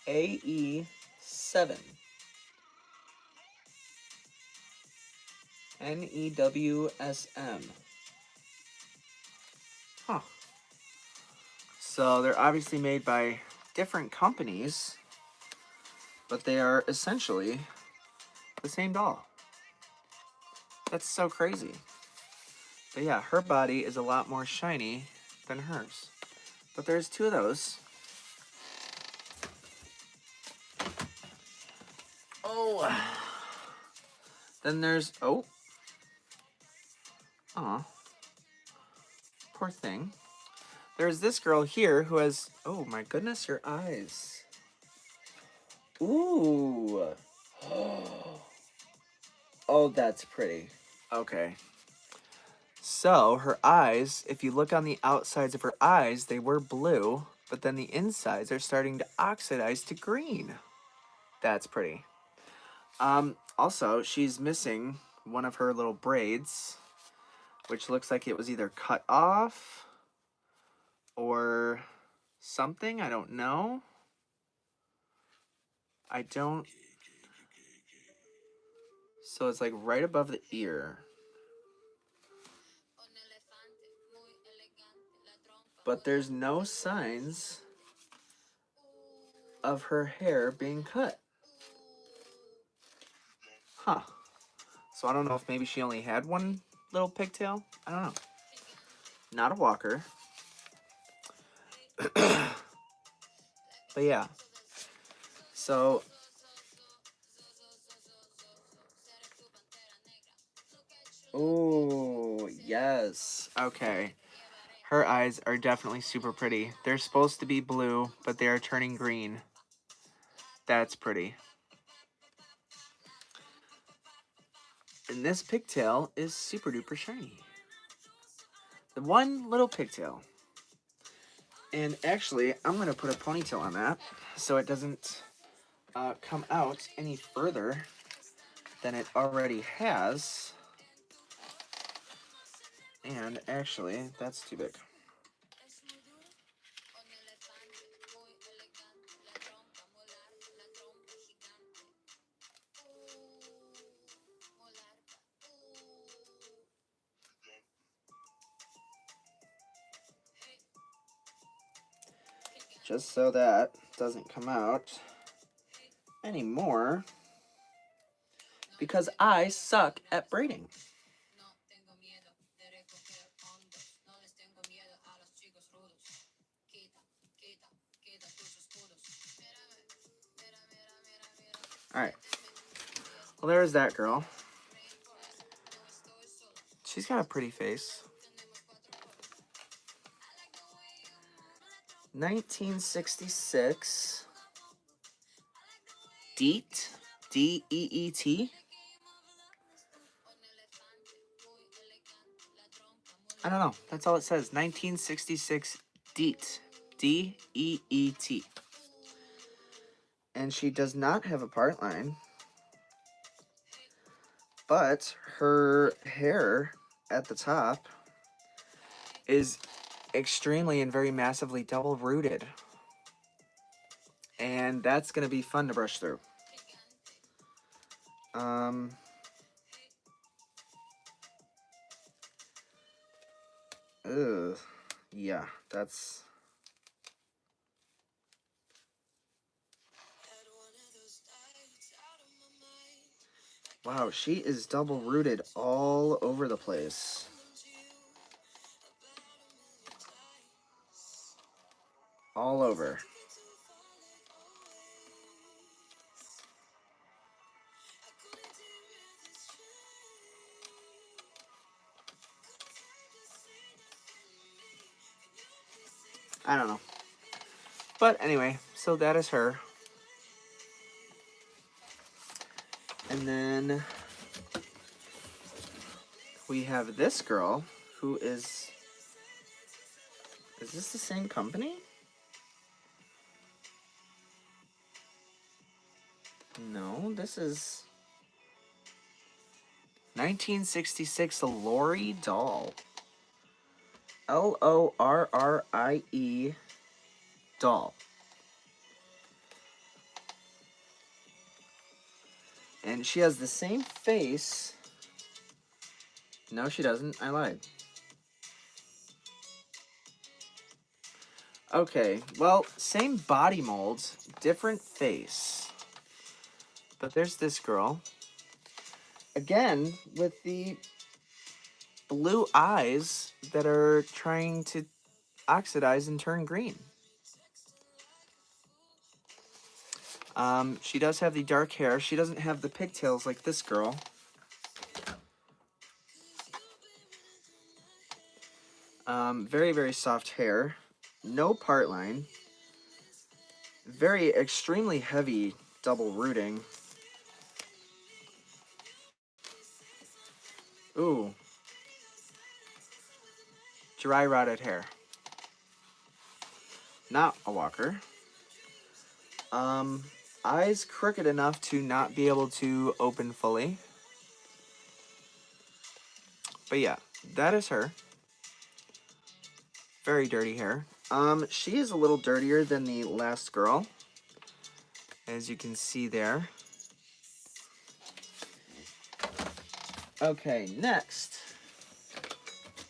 AE7. NEWSM. Huh. So they're obviously made by different companies, but they are essentially the same doll. That's so crazy. But yeah, her body is a lot more shiny than hers. But there's two of those. Oh. Then there's, oh. Aw. Poor thing. There's this girl here who has, oh my goodness, her eyes. Ooh. Oh, that's pretty. Okay. So her eyes, if you look on the outsides of her eyes, they were blue, but then the insides are starting to oxidize to green. That's pretty. Also, she's missing one of her little braids, which looks like it was either cut off or something. I don't know. So it's like right above the ear. But there's no signs of her hair being cut. Huh. So I don't know if maybe she only had one little pigtail. I don't know. Not a walker. But yeah. So oh, yes. Okay. Her eyes are definitely super pretty. They're supposed to be blue, but they are turning green. That's pretty. And this pigtail is super duper shiny. The one little pigtail. And actually, I'm going to put a ponytail on that so it doesn't come out any further than it already has. And actually, that's too big. Just so that doesn't come out anymore, because I suck at braiding. Alright. Well, there's that girl. She's got a pretty face. 1966. Deet. D-E-E-T. I don't know. That's all it says. 1966 Deet. D-E-E-T. And she does not have a part line. But her hair at the top is extremely and very massively double rooted. And that's going to be fun to brush through. Ugh. Yeah, that's... Wow, she is double rooted all over the place. All over. I don't know. But anyway, so that is her. And then we have this girl who is... Is this the same company? No, this is 1966 Lori doll. Lorrie doll. And she has the same face. No, she doesn't. I lied. Okay, well, same body mold, different face. But there's this girl. Again, with the blue eyes that are trying to oxidize and turn green. She does have the dark hair. She doesn't have the pigtails like this girl. Very, very soft hair. No part line. Very extremely heavy double rooting. Ooh. Dry rotted hair. Not a walker. Eyes crooked enough to not be able to open fully. But yeah, that is her. Very dirty hair. She is a little dirtier than the last girl, as you can see there. Okay, next.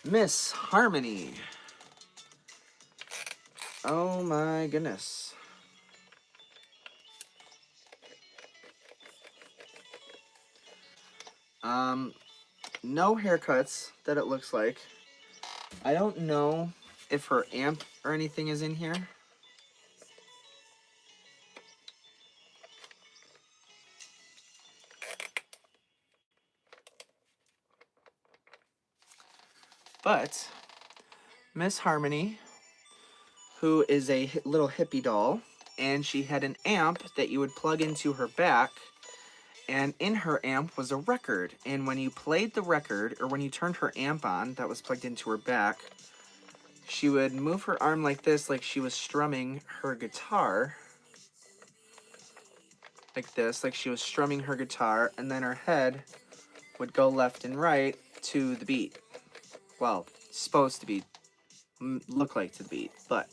Miss Harmony. Oh my goodness. No haircuts that it looks like. I don't know if her amp or anything is in here. But Miss Harmony, who is a little hippie doll, and she had an amp that you would plug into her back, and in her amp was a record. And when you played the record, or when you turned her amp on that was plugged into her back, she would move her arm like this, like she was strumming her guitar. Like this, like she was strumming her guitar, and then her head would go left and right to the beat. Well, supposed to be, look like to the beat, but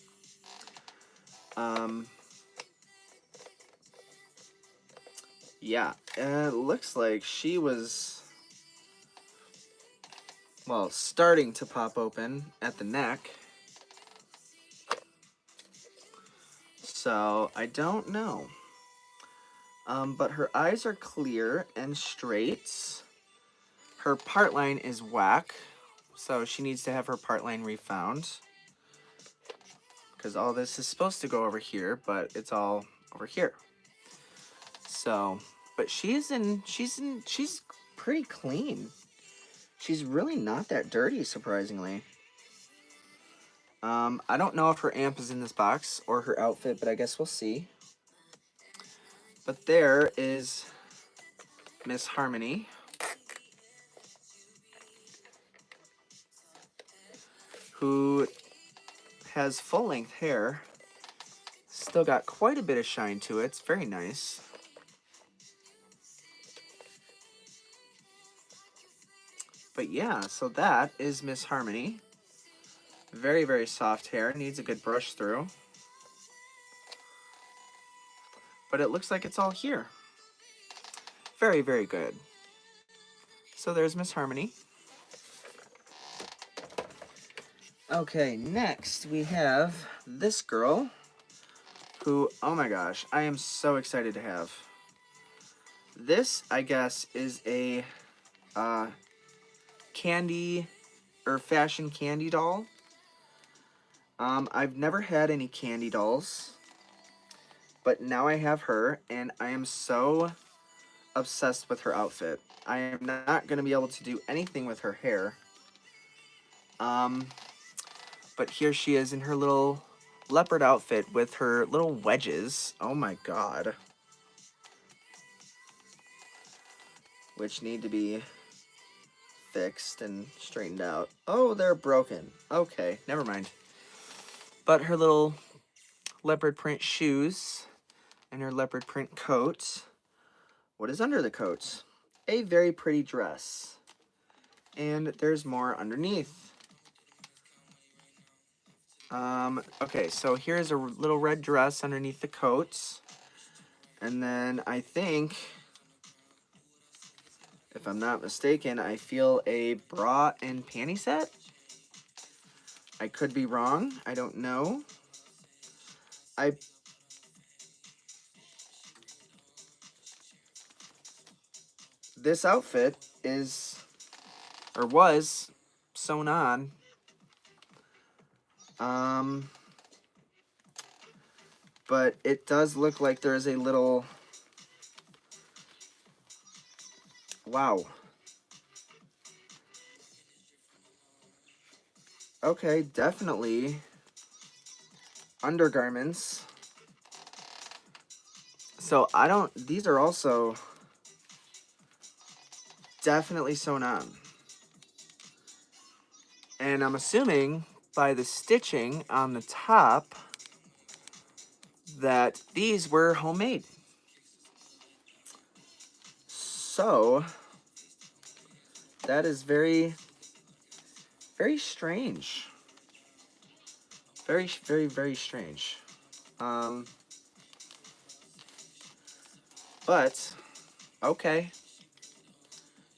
yeah, it looks like she was, well, starting to pop open at the neck. So I don't know. But her eyes are clear and straight. Her part line is whack, so she needs to have her part line refound. Because all this is supposed to go over here, but it's all over here. So, but she's pretty clean. She's really not that dirty, surprisingly. I don't know if her amp is in this box or her outfit, but I guess we'll see. But there is Miss Harmony, who has full-length hair. Still got quite a bit of shine to it. It's very nice. But yeah, so that is Miss Harmony. Very, very soft hair. Needs a good brush through. But it looks like it's all here. Very, very good. So there's Miss Harmony. Okay, next we have this girl who, oh my gosh, I am so excited to have. This, I guess, is a candy or fashion candy doll. I've never had any candy dolls, but now I have her, and I am so obsessed with her outfit. I am not going to be able to do anything with her hair. But here she is in her little leopard outfit with her little wedges. Oh my god. Which need to be fixed and straightened out. Oh, they're broken. Okay, never mind. But her little leopard print shoes and her leopard print coat. What is under the coat? A very pretty dress. And there's more underneath. Okay, so here's a little red dress underneath the coat. And then I think, if I'm not mistaken, I feel a bra and panty set. I could be wrong. I don't know. This outfit is, or was, sewn on. But it does look like there is a little, wow. Okay, definitely undergarments. So these are also definitely sewn on. And I'm assuming by the stitching on the top that these were homemade. So that is very, very strange. Very, very, very strange. But, okay.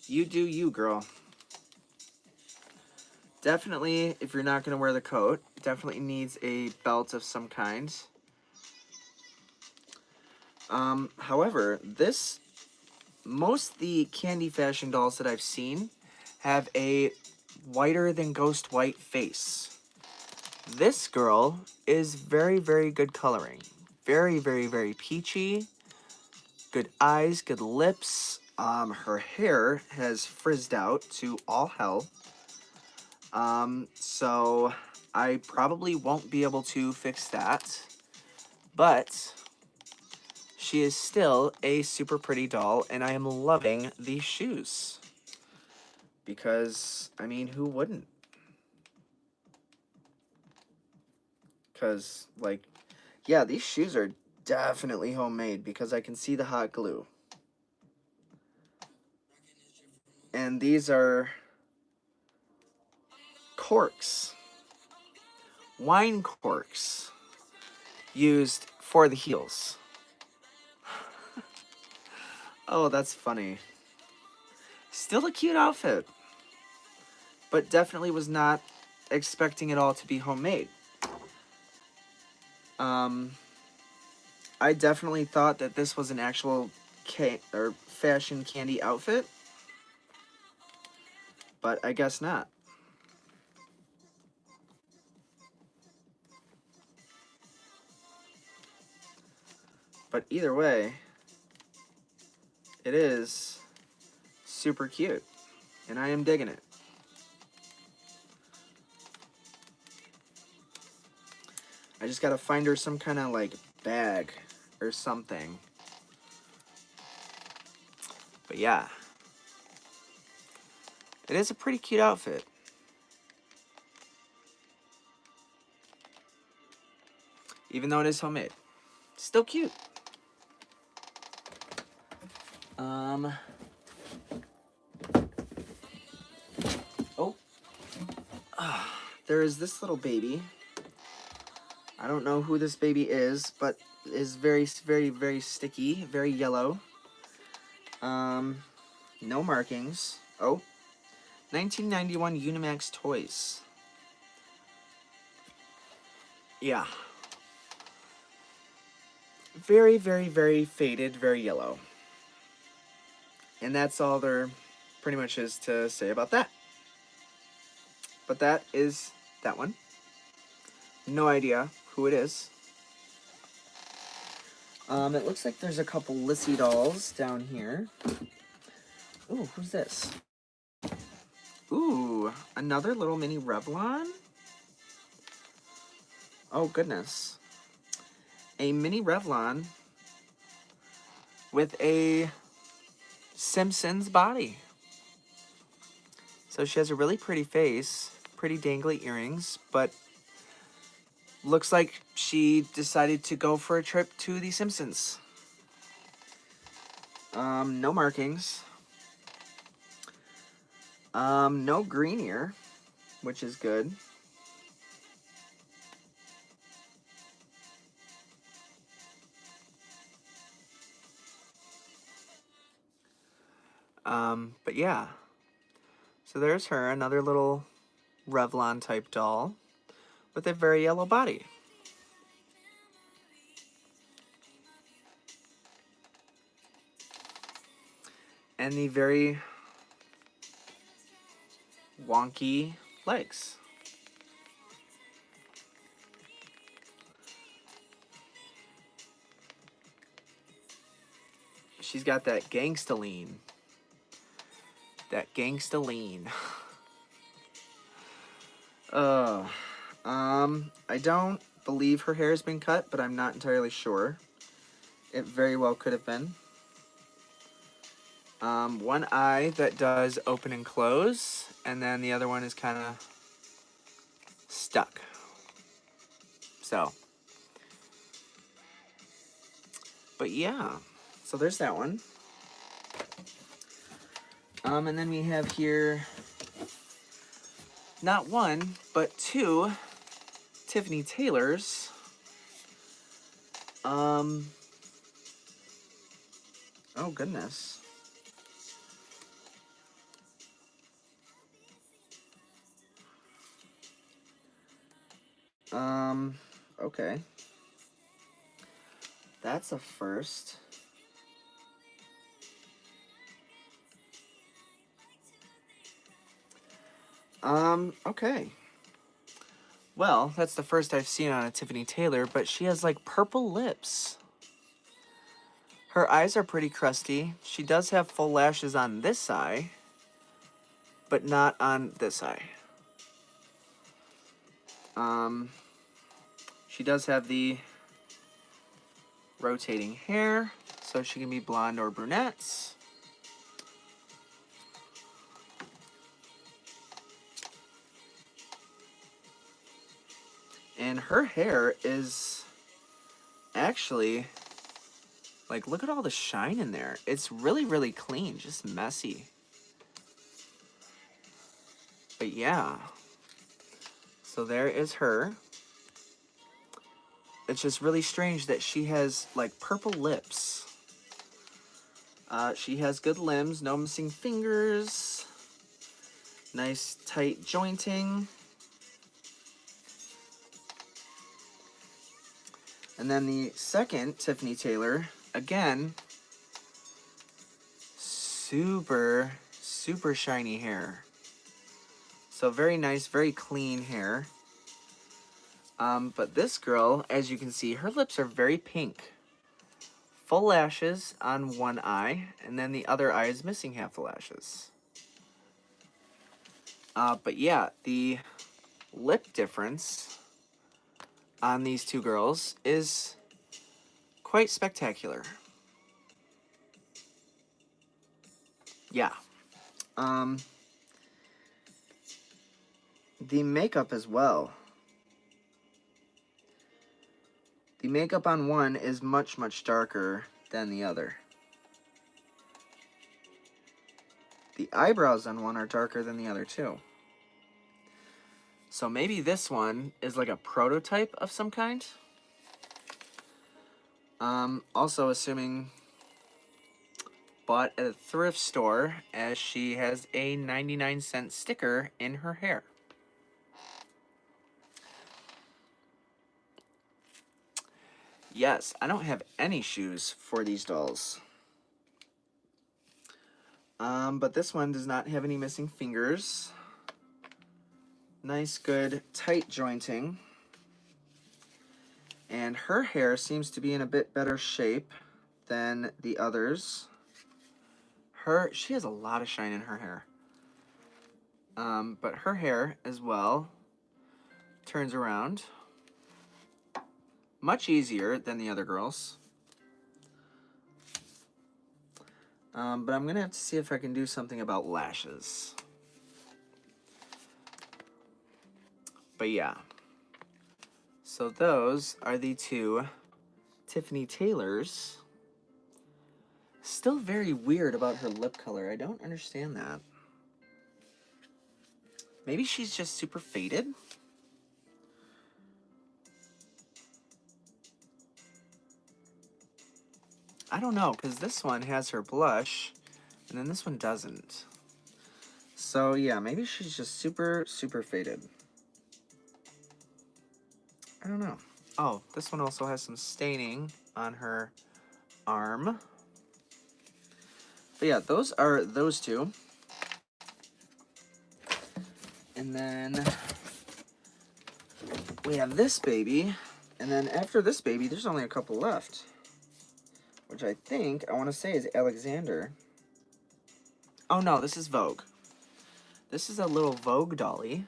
You do you, girl. Definitely, if you're not going to wear the coat, definitely needs a belt of some kind. However, most of the candy fashion dolls that I've seen have a whiter than ghost white face. This girl is very, very good coloring. Very, very, very peachy. Good eyes, good lips. Her hair has frizzed out to all hell. So I probably won't be able to fix that. But she is still a super pretty doll, and I am loving these shoes. Because, I mean, who wouldn't? Because, like, yeah, these shoes are definitely homemade because I can see the hot glue. And these are corks. Wine corks. Used for the heels. Oh, that's funny. Still a cute outfit. But definitely was not expecting it all to be homemade. I definitely thought that this was an actual fashion candy outfit. But I guess not. But either way, it is super cute. And I am digging it. I just gotta find her some kind of like bag or something. But yeah. It is a pretty cute outfit. Even though it is homemade. Still cute. Oh. There is this little baby. I don't know who this baby is, but is very, very, very sticky, very yellow. No markings. Oh. 1991 Unimax Toys. Yeah. Very, very, very faded, very yellow. And that's all there pretty much is to say about that. But that is that one. No idea who it is. It looks like there's a couple Lissy dolls down here. Ooh, who's this? Ooh, another little mini Revlon? Oh, goodness. A mini Revlon with a Simpsons body. So she has a really pretty face, pretty dangly earrings, but looks like she decided to go for a trip to the Simpsons. No markings. No green ear, which is good. But yeah, so there's her, another little Revlon type doll with a very yellow body. And the very wonky legs. She's got that gangsta lean. That gangsta lean. I don't believe her hair has been cut, but I'm not entirely sure. It very well could have been. One eye that does open and close, and then the other one is kind of stuck. So, but yeah, so there's that one. And then we have here not one, but two Tiffany Taylors. Oh goodness. Okay. That's a first. Okay. Well, that's the first I've seen on a Tiffany Taylor, but she has like purple lips. Her eyes are pretty crusty. She does have full lashes on this eye, but not on this eye. She does have the rotating hair, so she can be blonde or brunettes. And her hair is actually, like, look at all the shine in there. It's really, really clean, just messy. But yeah, so there is her. It's just really strange that she has, like, purple lips. She has good limbs, no missing fingers. Nice tight jointing. And then the second Tiffany Taylor, again, super, super shiny hair. So very nice, very clean hair. But this girl, as you can see, her lips are very pink. Full lashes on one eye, and then the other eye is missing half the lashes. But yeah, the lip difference on these two girls is quite spectacular. Yeah. The makeup as well. The makeup on one is much, much darker than the other. The eyebrows on one are darker than the other too. So maybe this one is like a prototype of some kind. Also assuming bought at a thrift store, as she has a 99-cent sticker in her hair. Yes, I don't have any shoes for these dolls. But this one does not have any missing fingers. Nice, good, tight jointing. And her hair seems to be in a bit better shape than the others. She has a lot of shine in her hair. But her hair as well turns around much easier than the other girls. But I'm gonna have to see if I can do something about lashes. But yeah. So those are the two Tiffany Taylors. Still very weird about her lip color. I don't understand that. Maybe she's just super faded? I don't know, because this one has her blush, And then this one doesn't. So yeah, maybe she's just super, super faded. I don't know. Oh, this one also has some staining on her arm. But yeah, those are those two. And then we have this baby. And then after this baby, there's only a couple left. Which I think, I want to say is Alexander. Oh no, this is Vogue. This is a little Vogue Dolly.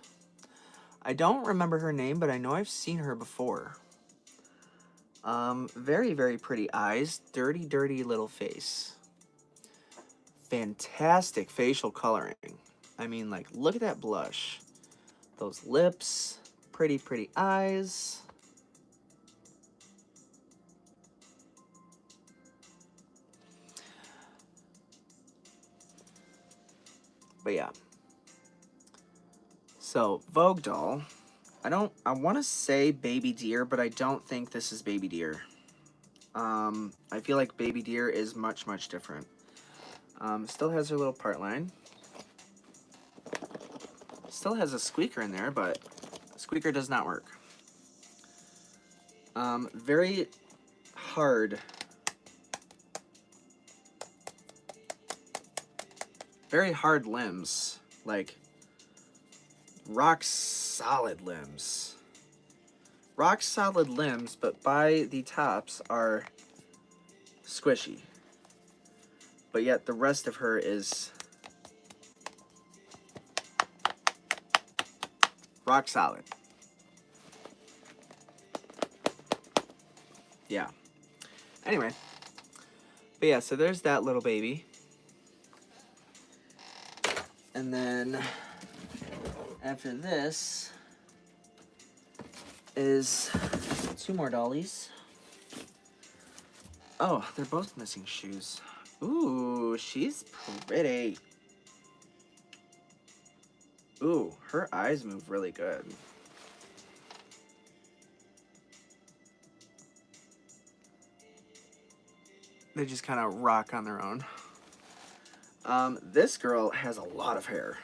I don't remember her name, but I know I've seen her before. Very, very pretty eyes. Dirty, dirty little face. Fantastic facial coloring. I mean, like, look at that blush. Those lips. Pretty, pretty eyes. But yeah. So, Vogue doll. I want to say Baby Deer, but I don't think this is Baby Deer. I feel like Baby Deer is much, much different. Still has her little part line. Still has a squeaker in there, but squeaker does not work. Very hard. Very hard limbs. Like, rock solid limbs. Rock solid limbs, but by the tops are squishy. But yet the rest of her is rock solid. Yeah. Anyway. But yeah, so there's that little baby. And then after this is two more dollies. Oh, they're both missing shoes. Ooh, she's pretty. Ooh, her eyes move really good. They just kind of rock on their own. This girl has a lot of hair.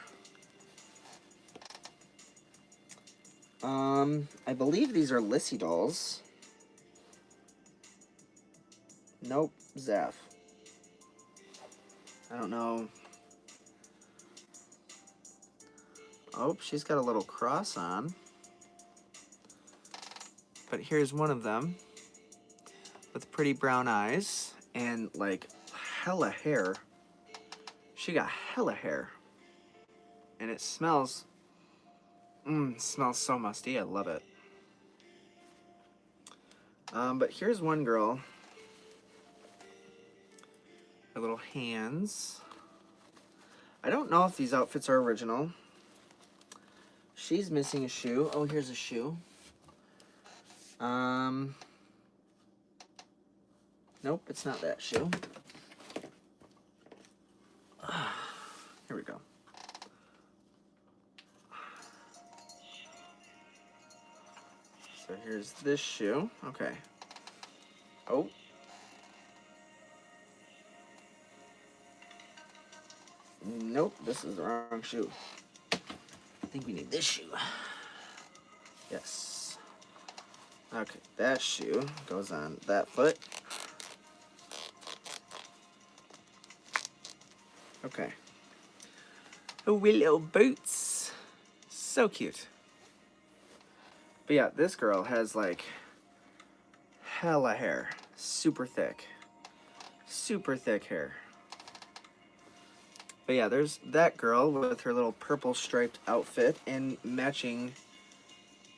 I believe these are Lissy dolls. Nope, Zaf. I don't know. Oh, she's got a little cross on. But here's one of them with pretty brown eyes and like hella hair. She got hella hair. And it smells so musty. I love it. But here's one girl. Her little hands. I don't know if these outfits are original. She's missing a shoe. Oh, here's a shoe. Nope, it's not that shoe. Here we go. So here's this shoe. Okay. Oh. Nope, this is the wrong shoe. I think we need this shoe. Yes. Okay, that shoe goes on that foot. Okay. Oh, willow boots. So cute. But yeah, this girl has like hella hair. Super thick. Super thick hair. But yeah, there's that girl with her little purple striped outfit and matching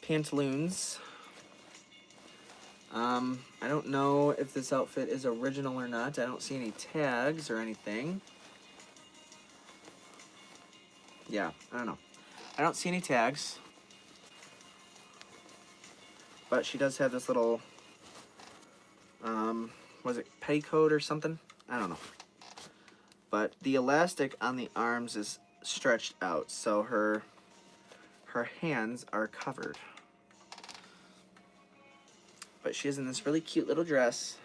pantaloons. I don't know if this outfit is original or not. I don't see any tags or anything. Yeah, I don't know. I don't see any tags. But she does have this little, was it petticoat or something? I don't know. But the elastic on the arms is stretched out, so her hands are covered. But she is in this really cute little dress.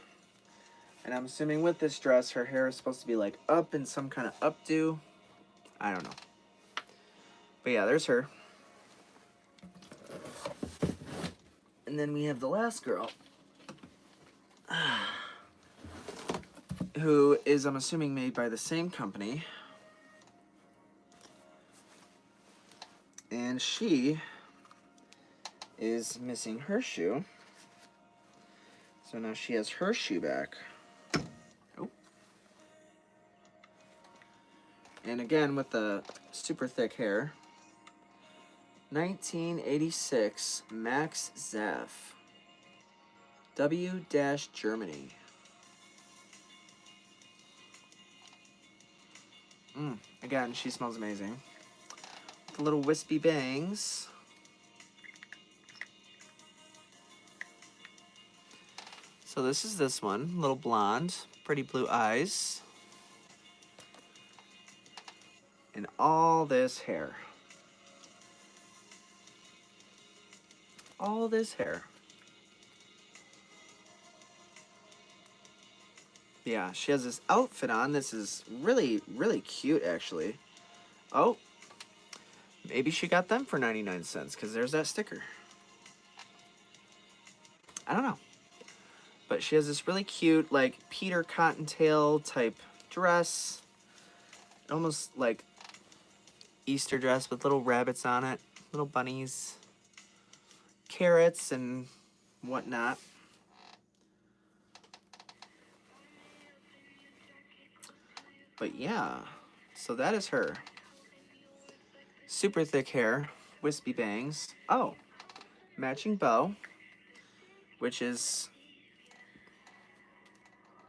And I'm assuming with this dress, her hair is supposed to be like up in some kind of updo. I don't know. But yeah, there's her. And then we have the last girl. Who is, I'm assuming, made by the same company. And she is missing her shoe. So now she has her shoe back. Oh. And again, with the super thick hair. 1986 Max Zaff. W-Germany. Again, she smells amazing. The little wispy bangs. So this is this one, little blonde, pretty blue eyes. And all this hair. All this hair. Yeah, she has this outfit on. This is really, really cute, actually. Oh, maybe she got them for 99 cents, because there's that sticker. I don't know. But she has this really cute, like, Peter Cottontail type dress. Almost like Easter dress with little rabbits on it. Little bunnies. Carrots and whatnot. But yeah, so that is her. Super thick hair, wispy bangs. Oh, matching bow, which is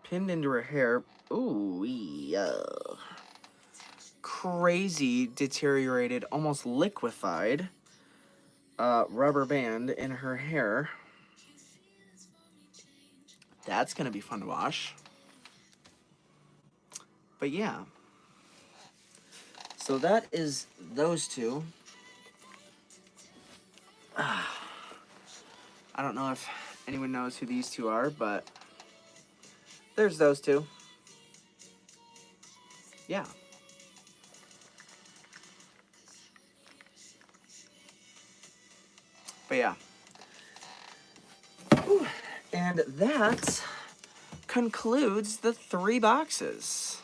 pinned into her hair. Ooh, yeah. Crazy deteriorated, almost liquefied rubber band in her hair. That's gonna be fun to wash. But yeah. So that is those two. I don't know if anyone knows who these two are, but there's those two. Yeah. But yeah. Ooh. And that concludes the 3 boxes.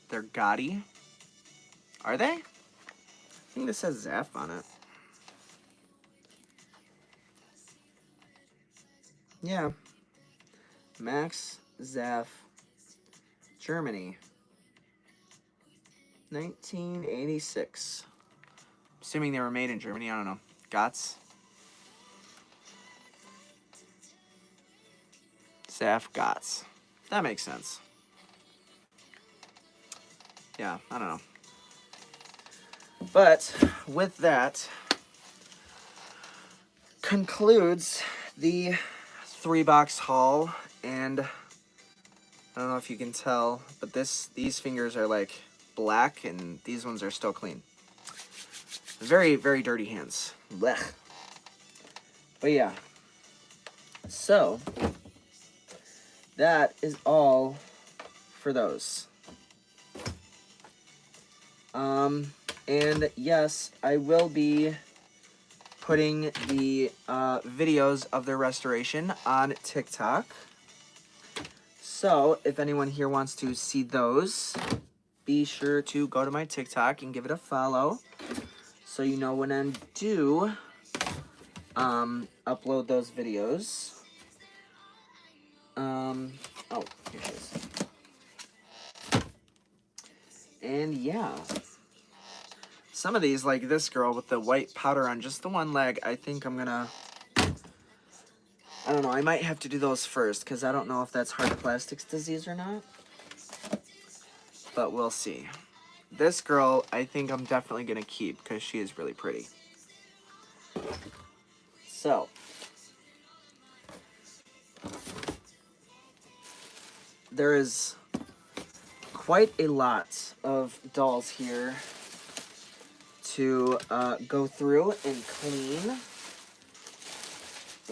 They're gaudy. Are they? I think this says Zaff on it. Yeah. Max Zaff, Germany. 1986. Assuming they were made in Germany, I don't know. Gotts. Zaff Gotts. That makes sense. Yeah, I don't know. But with that concludes the 3-box haul, and I don't know if you can tell, but these fingers are like black and these ones are still clean. Very, very dirty hands. Blech. But yeah. So that is all for those. And yes, I will be putting the videos of their restoration on TikTok. So if anyone here wants to see those, be sure to go to my TikTok and give it a follow, so you know when I do upload those videos. Oh, here it is. And yeah. Some of these, like this girl with the white powder on just the one leg, I think I'm gonna... I don't know, I might have to do those first, because I don't know if that's hard plastics disease or not. But we'll see. This girl, I think I'm definitely gonna keep, because she is really pretty. So... there is quite a lot of dolls here to go through and clean.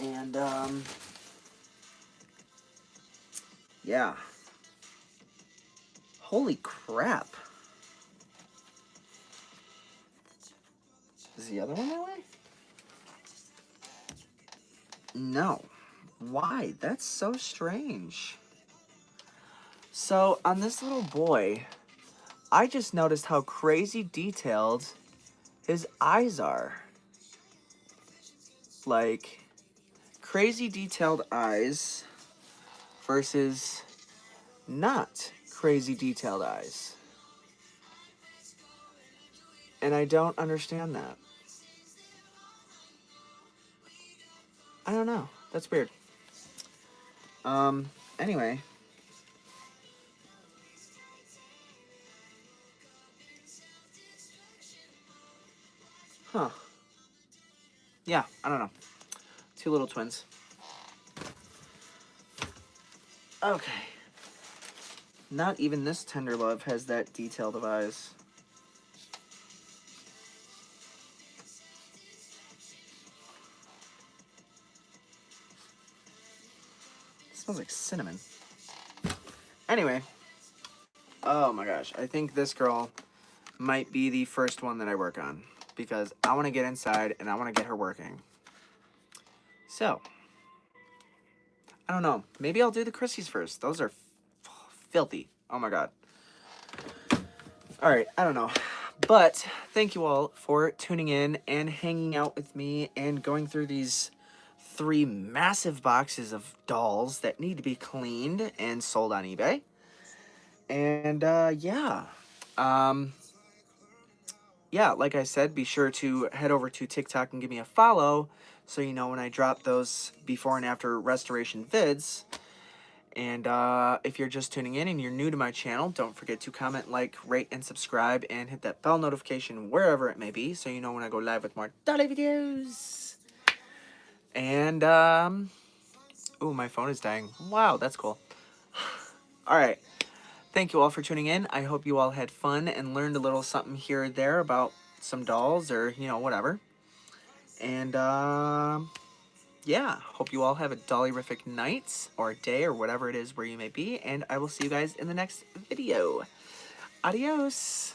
And, yeah. Holy crap. Is the other one that way? No. Why? That's so strange. So, on this little boy, I just noticed how crazy detailed his eyes are. Like, crazy detailed eyes versus not crazy detailed eyes. And I don't understand that. I don't know. That's weird. Anyway. Huh. Yeah, I don't know. Two little twins. Okay. Not even this tender love has that detailed of eyes. It smells like cinnamon. Anyway. Oh my gosh. I think this girl might be the first one that I work on. Because I want to get inside and I want to get her working. So. I don't know. Maybe I'll do the Chrissy's first. Those are filthy. Oh my god. Alright, I don't know. But thank you all for tuning in and hanging out with me and going through these 3 massive boxes of dolls that need to be cleaned and sold on eBay. And yeah. Yeah, like I said, be sure to head over to TikTok and give me a follow so you know when I drop those before and after restoration vids. And if you're just tuning in and you're new to my channel, don't forget to comment, like, rate, and subscribe, and hit that bell notification wherever it may be so you know when I go live with more Dolly videos. And, ooh, my phone is dying. Wow, that's cool. All right. Thank you all for tuning in. I hope you all had fun and learned a little something here or there about some dolls or, you know, whatever. And, yeah, hope you all have a Dollyrific night or day or whatever it is where you may be, and I will see you guys in the next video. Adios!